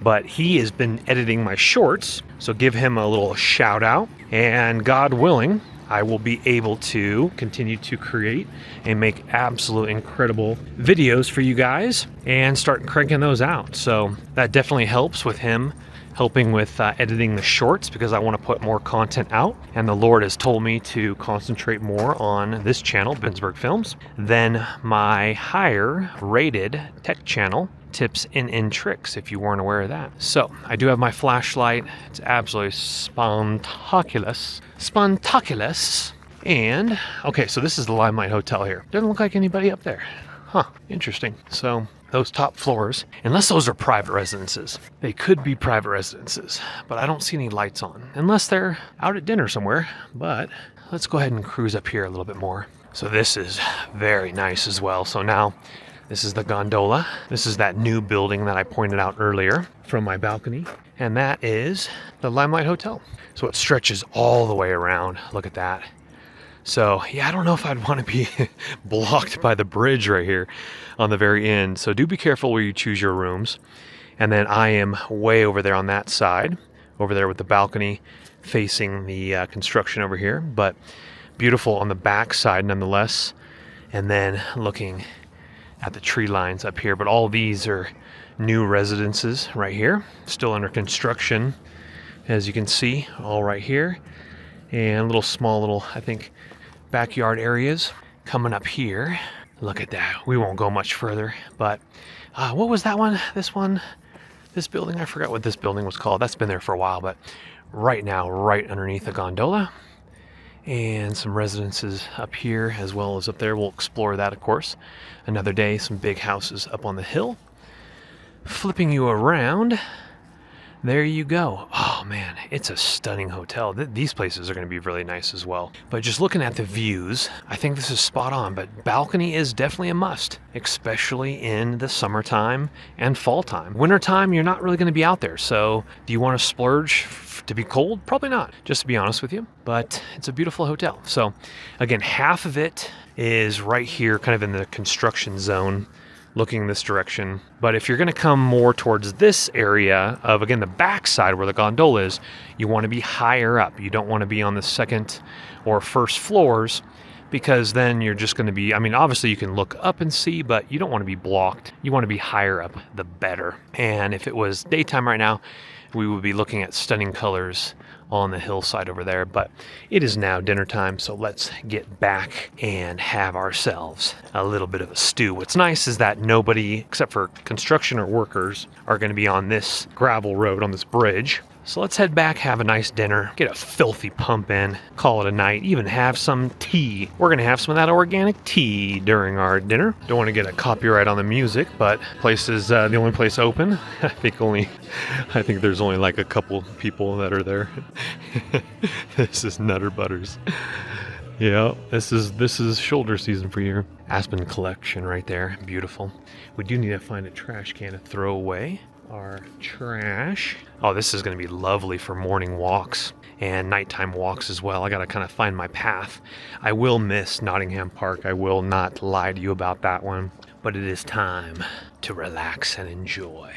But he has been editing my shorts, so give him a little shout out. And God willing, I will be able to continue to create and make absolute incredible videos for you guys and start cranking those out. So that definitely helps with him helping with editing the shorts, because I want to put more content out, and the Lord has told me to concentrate more on this channel, Bensberg Films, than my higher rated tech channel, Tips and Tricks, if you weren't aware of that. So I do have my flashlight. It's absolutely spontaculous. And okay, so this is the Limelight Hotel here. Doesn't look like anybody up there. Huh, interesting. So those top floors, unless those are private residences, they could be private residences, but I don't see any lights on, unless they're out at dinner somewhere. But let's go ahead and cruise up here a little bit more. So this is very nice as well. So now this is the gondola. This is that new building that I pointed out earlier from my balcony, and that is the Limelight Hotel. So it stretches all the way around. Look at that. So yeah, I don't know if I'd want to be blocked by the bridge right here on the very end. So do be careful where you choose your rooms. And then I am way over there on that side, over there with the balcony facing the construction over here, but beautiful on the back side nonetheless. And then looking at the tree lines up here, but all these are new residences right here, still under construction, as you can see, all right here. And small little, I think, backyard areas coming up here. Look at that. We won't go much further, but what was that one? This building, I forgot what this building was called. That's been there for a while, but right now, right underneath the gondola, and some residences up here as well as up there. We'll explore that, of course, another day. Some big houses up on the hill. Flipping you around, there you go. Oh man, it's a stunning hotel. These places are going to be really nice as well. But just looking at the views, I think this is spot on. But balcony is definitely a must, especially in the summertime and fall time. Wintertime, you're not really going to be out there. So do you want to splurge to be cold? Probably not, just to be honest with you. But it's a beautiful hotel. So again, half of it is right here, kind of in the construction zone, looking this direction. But if you're going to come more towards this area of, again, the back side where the gondola is, you want to be higher up. You don't want to be on the second or first floors, because then you're just going to be, I mean, obviously you can look up and see, but you don't want to be blocked. You want to be higher up, the better. And if it was daytime right now, we would be looking at stunning colors on the hillside over there. But it is now dinner time, so let's get back and have ourselves a little bit of a stew. What's nice is that nobody except for construction or workers are going to be on this gravel road, on this bridge. So let's head back, have a nice dinner, get a filthy pump in, call it a night, even have some tea. We're gonna have some of that organic tea during our dinner. Don't want to get a copyright on the music, but place is the only place open. I think there's only like a couple people that are there. This is Nutter Butters. Yeah, this is shoulder season for you. Aspen collection right there, beautiful. We do need to find a trash can to throw away our trash. Oh, this is going to be lovely for morning walks and nighttime walks as well. I got to kind of find my path. I will miss Nottingham Park. I will not lie to you about that one, but it is time to relax and enjoy.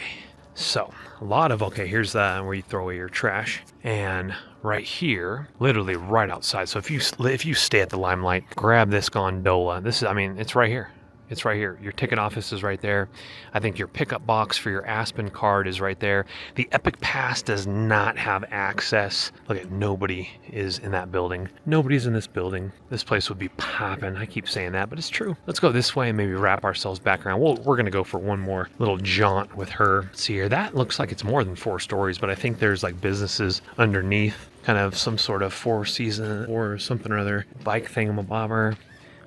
So a lot of, okay, here's where you throw away your trash, and right here, literally right outside. So if you stay at the Limelight, grab this gondola. This is, I mean, it's right here. It's right here. Your ticket office is right there. I think your pickup box for your Aspen card is right there. The Epic Pass does not have access. Look at, nobody is in that building. Nobody's in this building. This place would be popping. I keep saying that, but it's true. Let's go this way and maybe wrap ourselves back around. We're going to go for one more little jaunt with her. Let's see here. That looks like it's more than 4 stories, but I think there's like businesses underneath, kind of some sort of Four Seasons or something or other. Bike thingamabobber.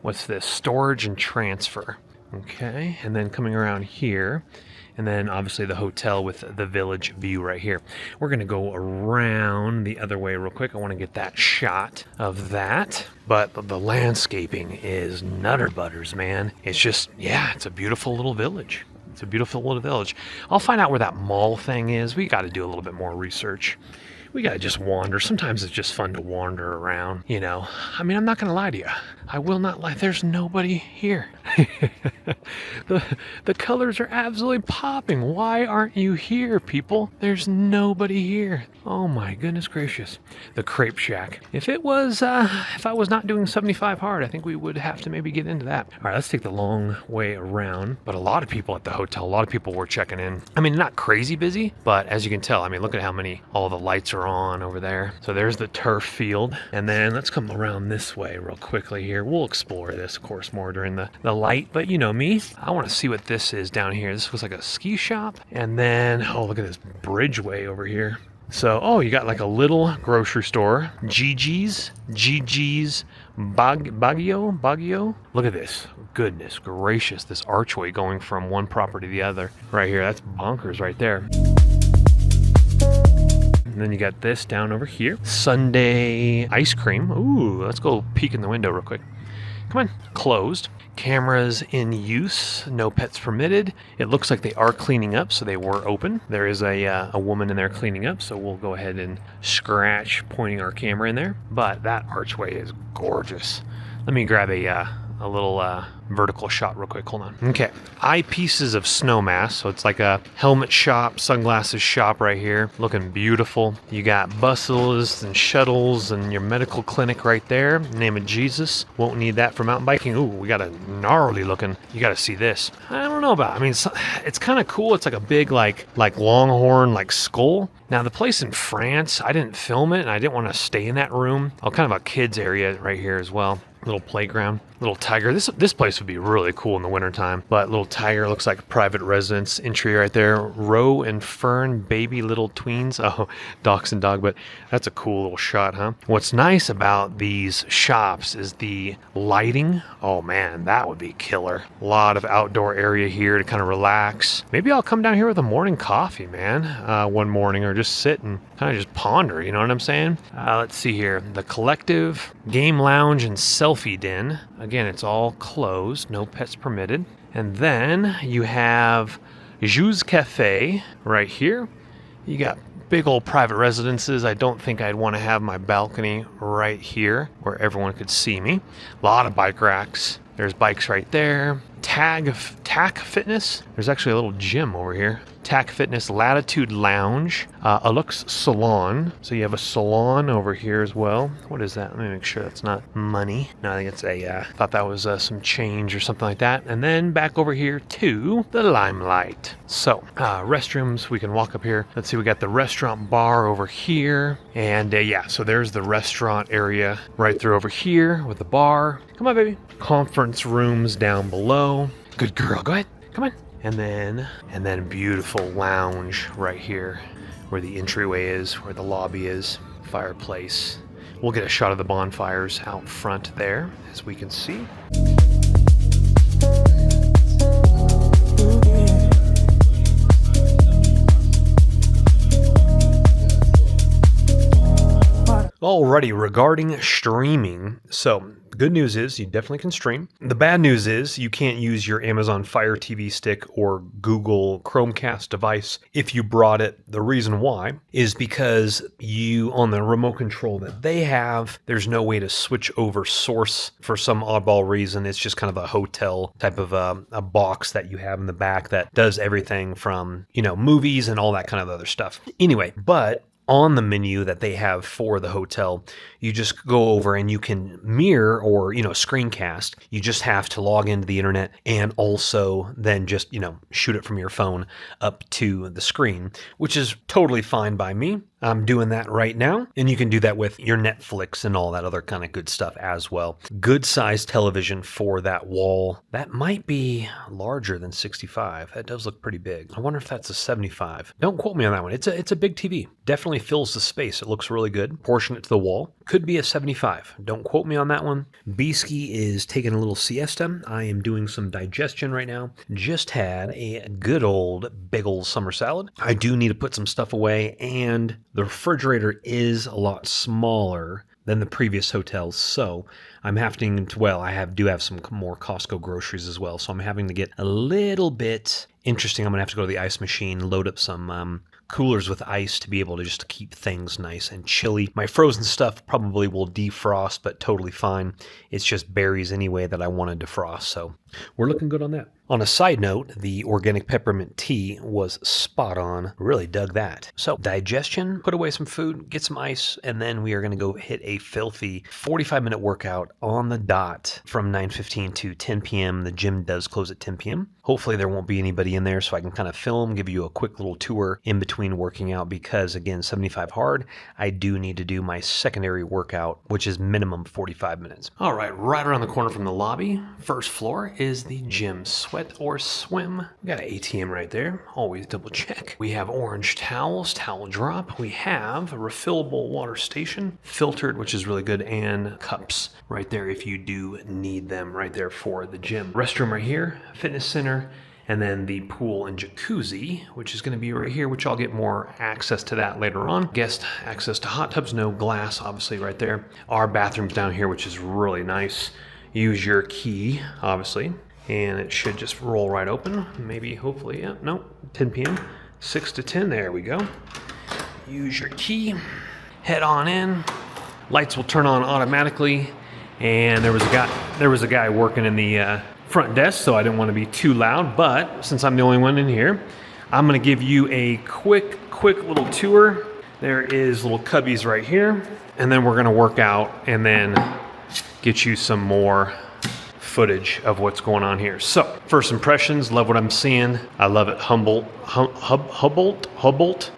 What's this? Storage and transfer. Okay, and then coming around here, and then obviously the hotel with the village view right here. We're gonna go around the other way real quick. I wanna get that shot of that. But the landscaping is nutter butters, man. It's just, yeah, it's a beautiful little village. It's a beautiful little village. I'll find out where that mall thing is. We gotta do a little bit more research. We gotta just wander. Sometimes it's just fun to wander around, you know. I mean, I'm not gonna lie to you. I will not lie. There's nobody here. The colors are absolutely popping. Why aren't you here, people? There's nobody here. Oh my goodness gracious. The Crepe Shack. If I was not doing 75 hard, I think we would have to maybe get into that. All right, let's take the long way around. But a lot of people at the hotel, a lot of people were checking in. I mean, not crazy busy, but as you can tell, I mean, look at how many, all the lights are on over there. So there's the turf field. And then let's come around this way real quickly here. We'll explore this, of course, more during the light, but you know me, I want to see what this is down here. This looks like a ski shop. And then, oh, look at this bridgeway over here. So, oh, you got like a little grocery store. Gigi's Baguio. Look at this. Goodness gracious, this archway going from one property to the other. Right here, that's bonkers right there. And then you got this down over here. Sunday ice cream. Ooh, let's go peek in the window real quick. Come on, closed. Cameras in use, no pets permitted. It looks like they are cleaning up, so they were open. There is a woman in there cleaning up, so we'll go ahead and scratch pointing our camera in there. But that archway is gorgeous. Let me grab a little vertical shot real quick. Hold on. Okay. Eyepieces of Snowmass. So it's like a helmet shop, sunglasses shop right here. Looking beautiful. You got buses and shuttles and your medical clinic right there. Name of Jesus. Won't need that for mountain biking. Ooh, we got a gnarly looking. You got to see this. I don't know about it. I mean, it's kind of cool. It's like a big like longhorn like skull. Now the place in France, I didn't film it and I didn't want to stay in that room. Oh, kind of a kids area right here as well. Little playground, little tiger. This place would be really cool in the wintertime. But little tiger looks like a private residence entry right there. Roe and Fern, baby little tweens. Oh, dachshund dog, but that's a cool little shot, huh? What's nice about these shops is the lighting. Oh man, that would be killer. A lot of outdoor area here to kind of relax. Maybe I'll come down here with a morning coffee, man, one morning, or just sit and kind of just ponder, you know what I'm saying? Let's see here. The Collective, Game Lounge, and Selfie Den. Again, it's all closed, no pets permitted. And then you have Juice Cafe right here. You got big old private residences. I don't think I'd want to have my balcony right here where everyone could see me. A lot of bike racks. There's bikes right there. Tack Fitness. There's actually a little gym over here. Tack Fitness, Latitude Lounge, Alux Salon. So you have a salon over here as well. What is that? Let me make sure that's not money. No, I think it's thought that was some change or something like that. And then back over here to the Limelight. So restrooms, we can walk up here. Let's see, we got the restaurant bar over here. And yeah, so there's the restaurant area right through over here with the bar. Come on, baby. Conference rooms down below. Good girl, go ahead, come on. And then beautiful lounge right here where the entryway is, where the lobby is, fireplace. We'll get a shot of the bonfires out front there, as we can see. Alrighty, regarding streaming, so the good news is you definitely can stream. The bad news is you can't use your Amazon Fire TV stick or Google Chromecast device if you brought it. The reason why is because you, on the remote control that they have, there's no way to switch over source for some oddball reason. It's just kind of a hotel type of a box that you have in the back that does everything from, you know, movies and all that kind of other stuff. Anyway, but on the menu that they have for the hotel, you just go over and you can mirror or, screencast. You just have to log into the internet and also then just, shoot it from your phone up to the screen, which is totally fine by me. I'm doing that right now. And you can do that with your Netflix and all that other kind of good stuff as well. Good sized television for that wall. That might be larger than 65. That does look pretty big. I wonder if that's a 75. Don't quote me on that one. It's a big TV. Definitely fills the space. It looks really good. Portion it to the wall. Could be a 75. Don't quote me on that one. B-Ski is taking a little siesta. I am doing some digestion right now. Just had a good old big old summer salad. I do need to put some stuff away, and the refrigerator is a lot smaller than the previous hotels, so I'm having to, I do have some more Costco groceries as well, so I'm having to get a little bit interesting. I'm going to have to go to the ice machine, load up some coolers with ice to be able to just keep things nice and chilly. My frozen stuff probably will defrost, but totally fine. It's just berries anyway that I want to defrost, so we're looking good on that. On a side note, the organic peppermint tea was spot on. Really dug that. So digestion, put away some food, get some ice, and then we are going to go hit a filthy 45-minute workout on the dot from 9:15 to 10 p.m. The gym does close at 10 p.m. Hopefully there won't be anybody in there, so I can kind of film, give you a quick little tour in between working out, because again, 75 hard, I do need to do my secondary workout, which is minimum 45 minutes. All right, right around the corner from the lobby, first floor is the gym. Sweat or swim. We got an ATM right there. Always double check. We have orange towels, towel drop. We have a refillable water station, filtered, which is really good, and cups right there if you do need them right there for the gym. Restroom right here, fitness center, and then the pool and jacuzzi, which is going to be right here, which I'll get more access to that later on. Guest access to hot tubs, no glass, obviously right there. Our bathrooms down here, which is really nice. Use your key, obviously, and it should just roll right open. Maybe, hopefully, yeah, no, 10 p.m., 6 to 10, there we go. Use your key, head on in. Lights will turn on automatically, and there was a guy working in the front desk, so I didn't want to be too loud, but since I'm the only one in here, I'm going to give you a quick little tour. There is little cubbies right here, and then we're going to work out and then get you some more footage of what's going on here. So first impressions, love what I'm seeing. I love it. Humboldt,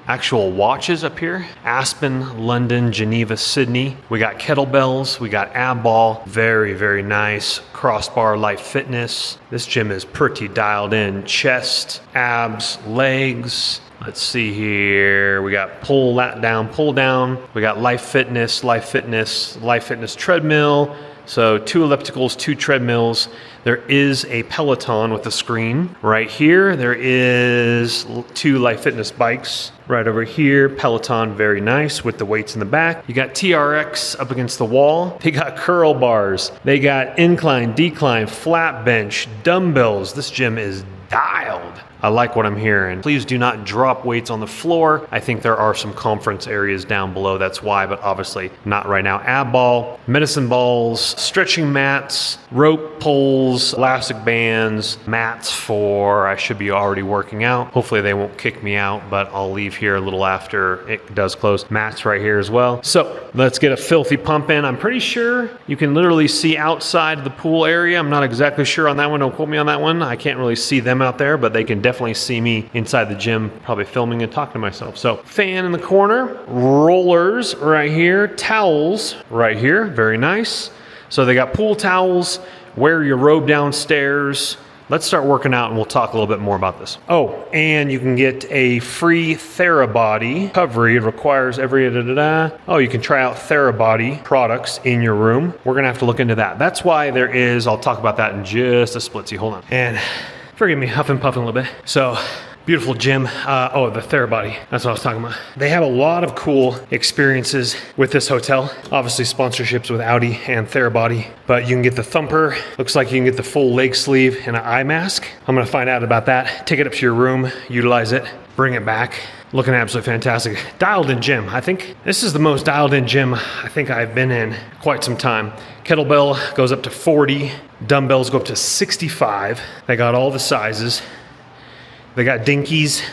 actual watches up here. Aspen, London, Geneva, Sydney. We got kettlebells, we got ab ball, very, very nice. Crossbar Life Fitness. This gym is pretty dialed in. Chest, abs, legs. Let's see here. We got pull that down, pull down. We got Life Fitness treadmill. So 2 ellipticals, 2 treadmills. There is a Peloton with a screen right here. There is 2 Life Fitness bikes right over here. Peloton, very nice with the weights in the back. You got TRX up against the wall. They got curl bars. They got incline, decline, flat bench, dumbbells. This gym is dialed. I like what I'm hearing. Please do not drop weights on the floor. I think there are some conference areas down below, that's why, but obviously not right now. Ab ball, medicine balls, stretching mats, rope poles, elastic bands, mats for, I should be already working out. Hopefully they won't kick me out, but I'll leave here a little after it does close. Mats right here as well. So let's get a filthy pump in. I'm pretty sure you can literally see outside the pool area. I'm not exactly sure on that one. Don't quote me on that one. I can't really see them out there, but they can definitely see me inside the gym, probably filming and talking to myself. So fan in the corner, rollers right here, towels right here, very nice. So they got pool towels, wear your robe downstairs. Let's start working out and we'll talk a little bit more about this. Oh, and you can get a free Therabody recovery. It requires every Oh, you can try out Therabody products in your room. We're gonna have to look into that. That's why there is, I'll talk about that in just a splitsy, hold on. And forgive me, huffing puffing a little bit. So, beautiful gym. The Therabody. That's what I was talking about. They have a lot of cool experiences with this hotel. Obviously sponsorships with Audi and Therabody, but you can get the thumper. Looks like you can get the full leg sleeve and an eye mask. I'm gonna find out about that. Take it up to your room, utilize it, bring it back. Looking absolutely fantastic. Dialed in gym. I think this is the most dialed in gym I think I've been in quite some time. Kettlebell goes up to 40. Dumbbells go up to 65. They got all the sizes. They got dinkies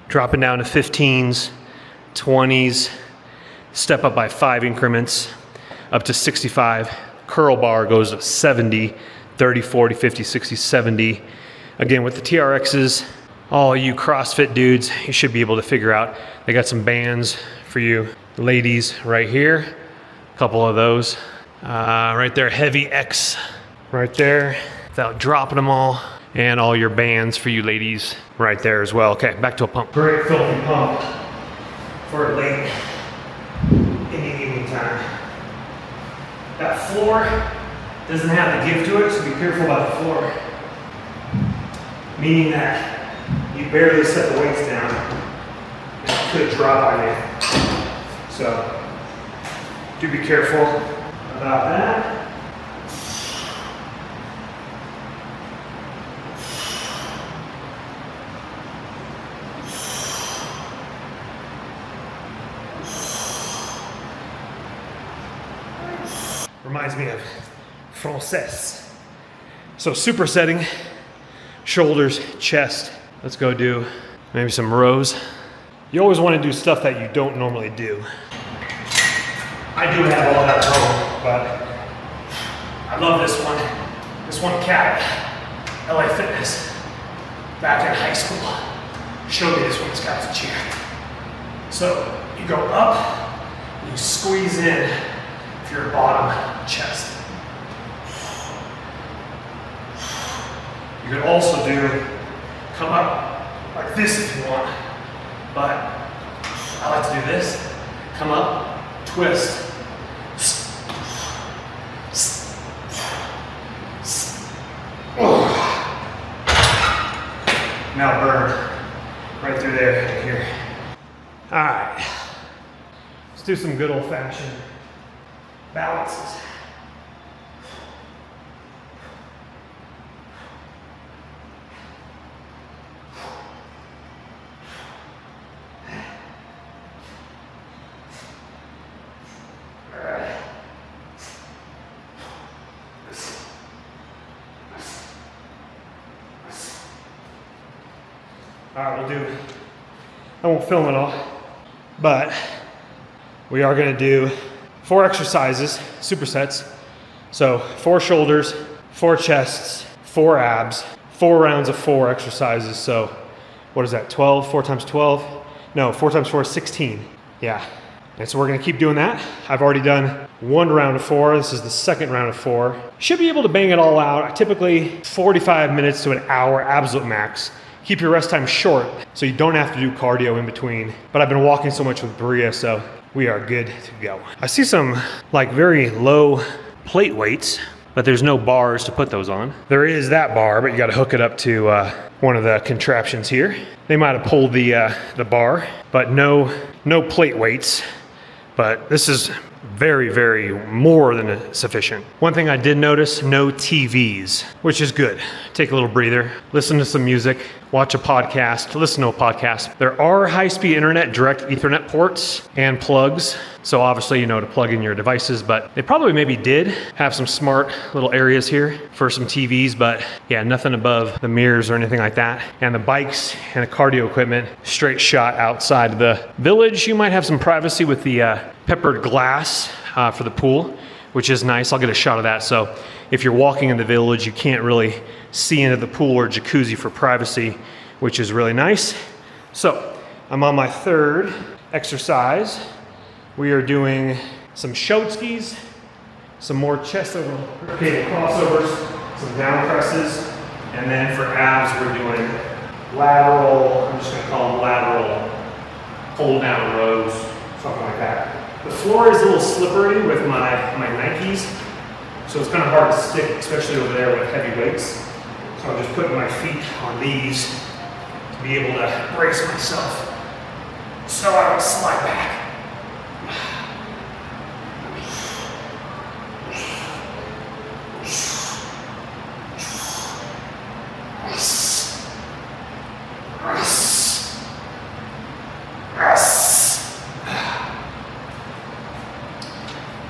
dropping down to 15s, 20s, step up by 5 increments, up to 65. Curl bar goes to 70, 30, 40, 50, 60, 70. Again, with the TRXs, all you CrossFit dudes, you should be able to figure out. They got some bands for you ladies right here. A couple of those. Right there, heavy X right there, without dropping them all. And all your bands for you ladies right there as well. Okay, back to a pump. Great filthy pump for a late in the evening time. That floor doesn't have the give to it, so be careful about the floor. Meaning that you barely set the weights down and it could drop on you. So do be careful about that. Reminds me of Française. So supersetting, shoulders, chest. Let's go do maybe some rows. You always want to do stuff that you don't normally do. I do have all that at home, but I love this one. This one cat, LA Fitness, back in high school, showed me this one. This guy was a cheer. So you go up, you squeeze in for your bottom chest. You could also come up like this if you want, but I like to do this. Come up, twist. Now burn right through there, right here. All right, let's do some good old-fashioned balances. All right, I won't film it all, but we are gonna do 4 exercises, supersets. So 4 shoulders, 4 chests, 4 abs, 4 rounds of 4 exercises. So what is that, 12, 4 times 12? No, 4 times 4 is 16, yeah. And so we're gonna keep doing that. I've already done 1 round of 4. This is the 2nd round of 4. Should be able to bang it all out. I typically 45 minutes to an hour, absolute max. Keep your rest time short so you don't have to do cardio in between. But I've been walking so much with Bria, so we are good to go. I see some like very low plate weights, but there's no bars to put those on. There is that bar, but you gotta hook it up to one of the contraptions here. They might have pulled the bar, but no plate weights. But this is very, very more than sufficient. One thing I did notice, no TVs, which is good. Take a little breather, listen to some music, watch a podcast, listen to a podcast. There are high-speed internet direct Ethernet ports and plugs. So obviously, you know, to plug in your devices, but they probably maybe did have some smart little areas here for some TVs, but yeah, nothing above the mirrors or anything like that. And the bikes and the cardio equipment, straight shot outside of the village. You might have some privacy with the peppered glass for the pool, which is nice. I'll get a shot of that. So if you're walking in the village, you can't really see into the pool or jacuzzi for privacy, which is really nice. So I'm on my 3rd exercise. We are doing some Shotskis, some more chest over cable crossovers, some down presses, and then for abs we're doing lateral, I'm just gonna call them lateral hold down rows, something like that. The floor is a little slippery with my Nikes, so it's kind of hard to stick, especially over there with heavy weights. So I'm just putting my feet on these to be able to brace myself so I don't slide back.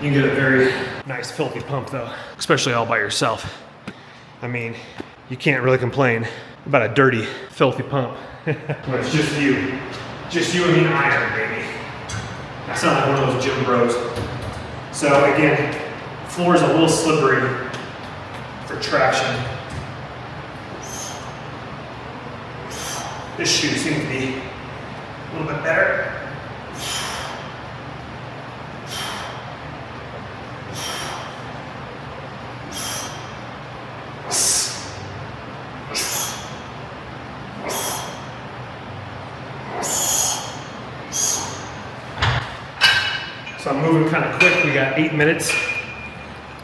You can get a very nice filthy pump though, especially all by yourself. I mean, you can't really complain about a dirty, filthy pump. But it's just you and me iron, baby. I sound like one of those gym bros. So again, floor is a little slippery for traction. This shoe seems to be a little bit better. So I'm moving kind of quick. We got 8 minutes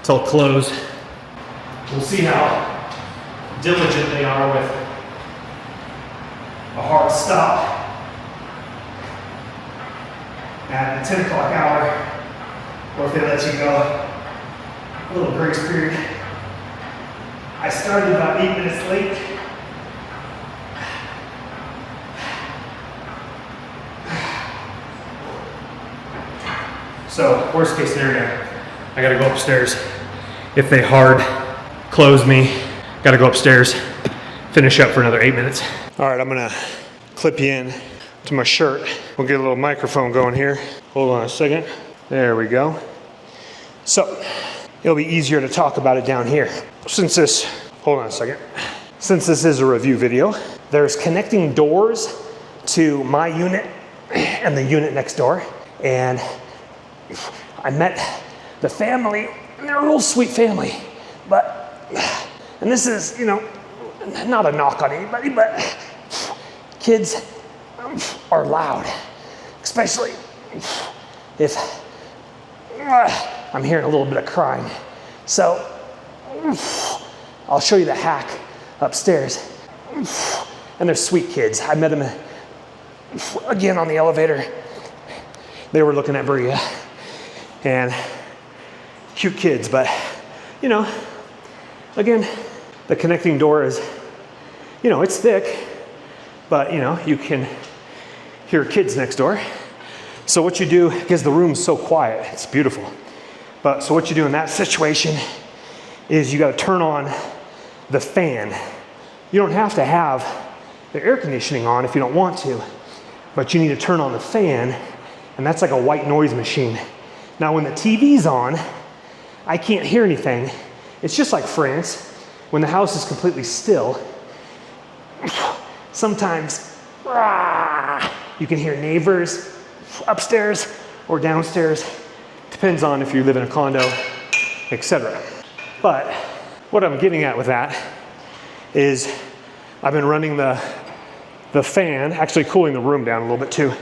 till close. We'll see how diligent they are with a hard stop at the 10 o'clock hour, or if they let you go a little grace period. I started about 8 minutes late. So, worst case scenario, I gotta go upstairs. If they hard close me, gotta go upstairs, finish up for another 8 minutes. All right, I'm gonna clip you in to my shirt. We'll get a little microphone going here. Hold on a second. There we go. So, it'll be easier to talk about it down here. Since this is a review video, there's connecting doors to my unit and the unit next door. And I met the family, and they're a real sweet family, and this is, you know, not a knock on anybody, but kids are loud, especially if I'm hearing a little bit of crying. So I'll show you the hack upstairs. And they're sweet kids. I met them again on the elevator. They were looking at Maria. And cute kids, but you know, again, the connecting door is, you know, it's thick, but you know, you can hear kids next door. So what you do, because the room's so quiet, it's beautiful. But so what you do in that situation is you got to turn on the fan. You don't have to have the air conditioning on if you don't want to, but you need to turn on the fan, and that's like a white noise machine. Now when the TV's on, I can't hear anything. It's just like France. When the house is completely still, sometimes you can hear neighbors upstairs or downstairs. Depends on if you live in a condo, etc. But what I'm getting at with that is I've been running the fan, actually cooling the room down a little bit too.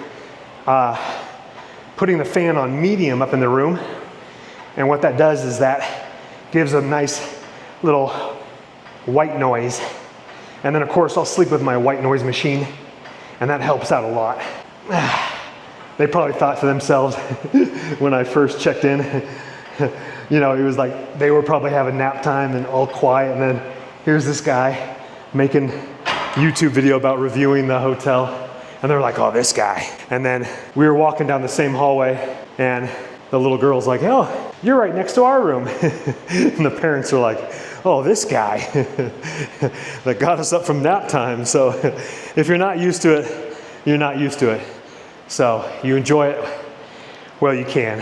Putting the fan on medium up in the room, and what that does is that gives a nice little white noise. And then of course I'll sleep with my white noise machine, and that helps out a lot. They probably thought to themselves when I first checked in, you know, it was like they were probably having nap time and all quiet, and then here's this guy making YouTube video about reviewing the hotel. And they're like, oh, this guy. And then we were walking down the same hallway, and the little girl's like, oh, you're right next to our room. And the parents are like, oh, this guy that got us up from nap time. So if you're not used to it, you're not used to it. So you enjoy it well you can.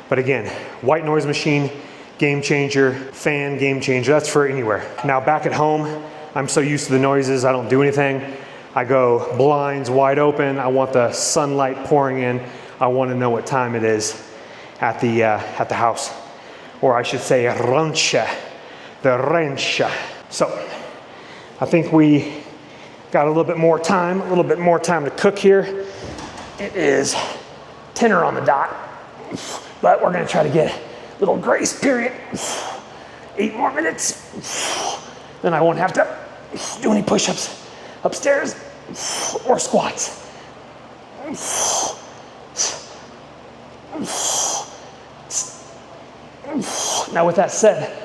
But again, white noise machine, game changer, fan, game changer, that's for anywhere. Now back at home, I'm so used to the noises, I don't do anything. I go blinds wide open. I want the sunlight pouring in. I want to know what time it is at the house, or I should say rancha, the rancha. So I think we got a little bit more time to cook here. It is 10 on the dot, but we're going to try to get a little grace period. 8 more minutes, then I won't have to do any push-ups upstairs or squats. Now with that said,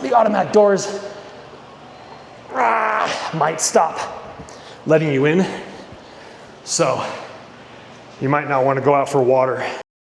the automatic doors might stop letting you in, so you might not want to go out for water.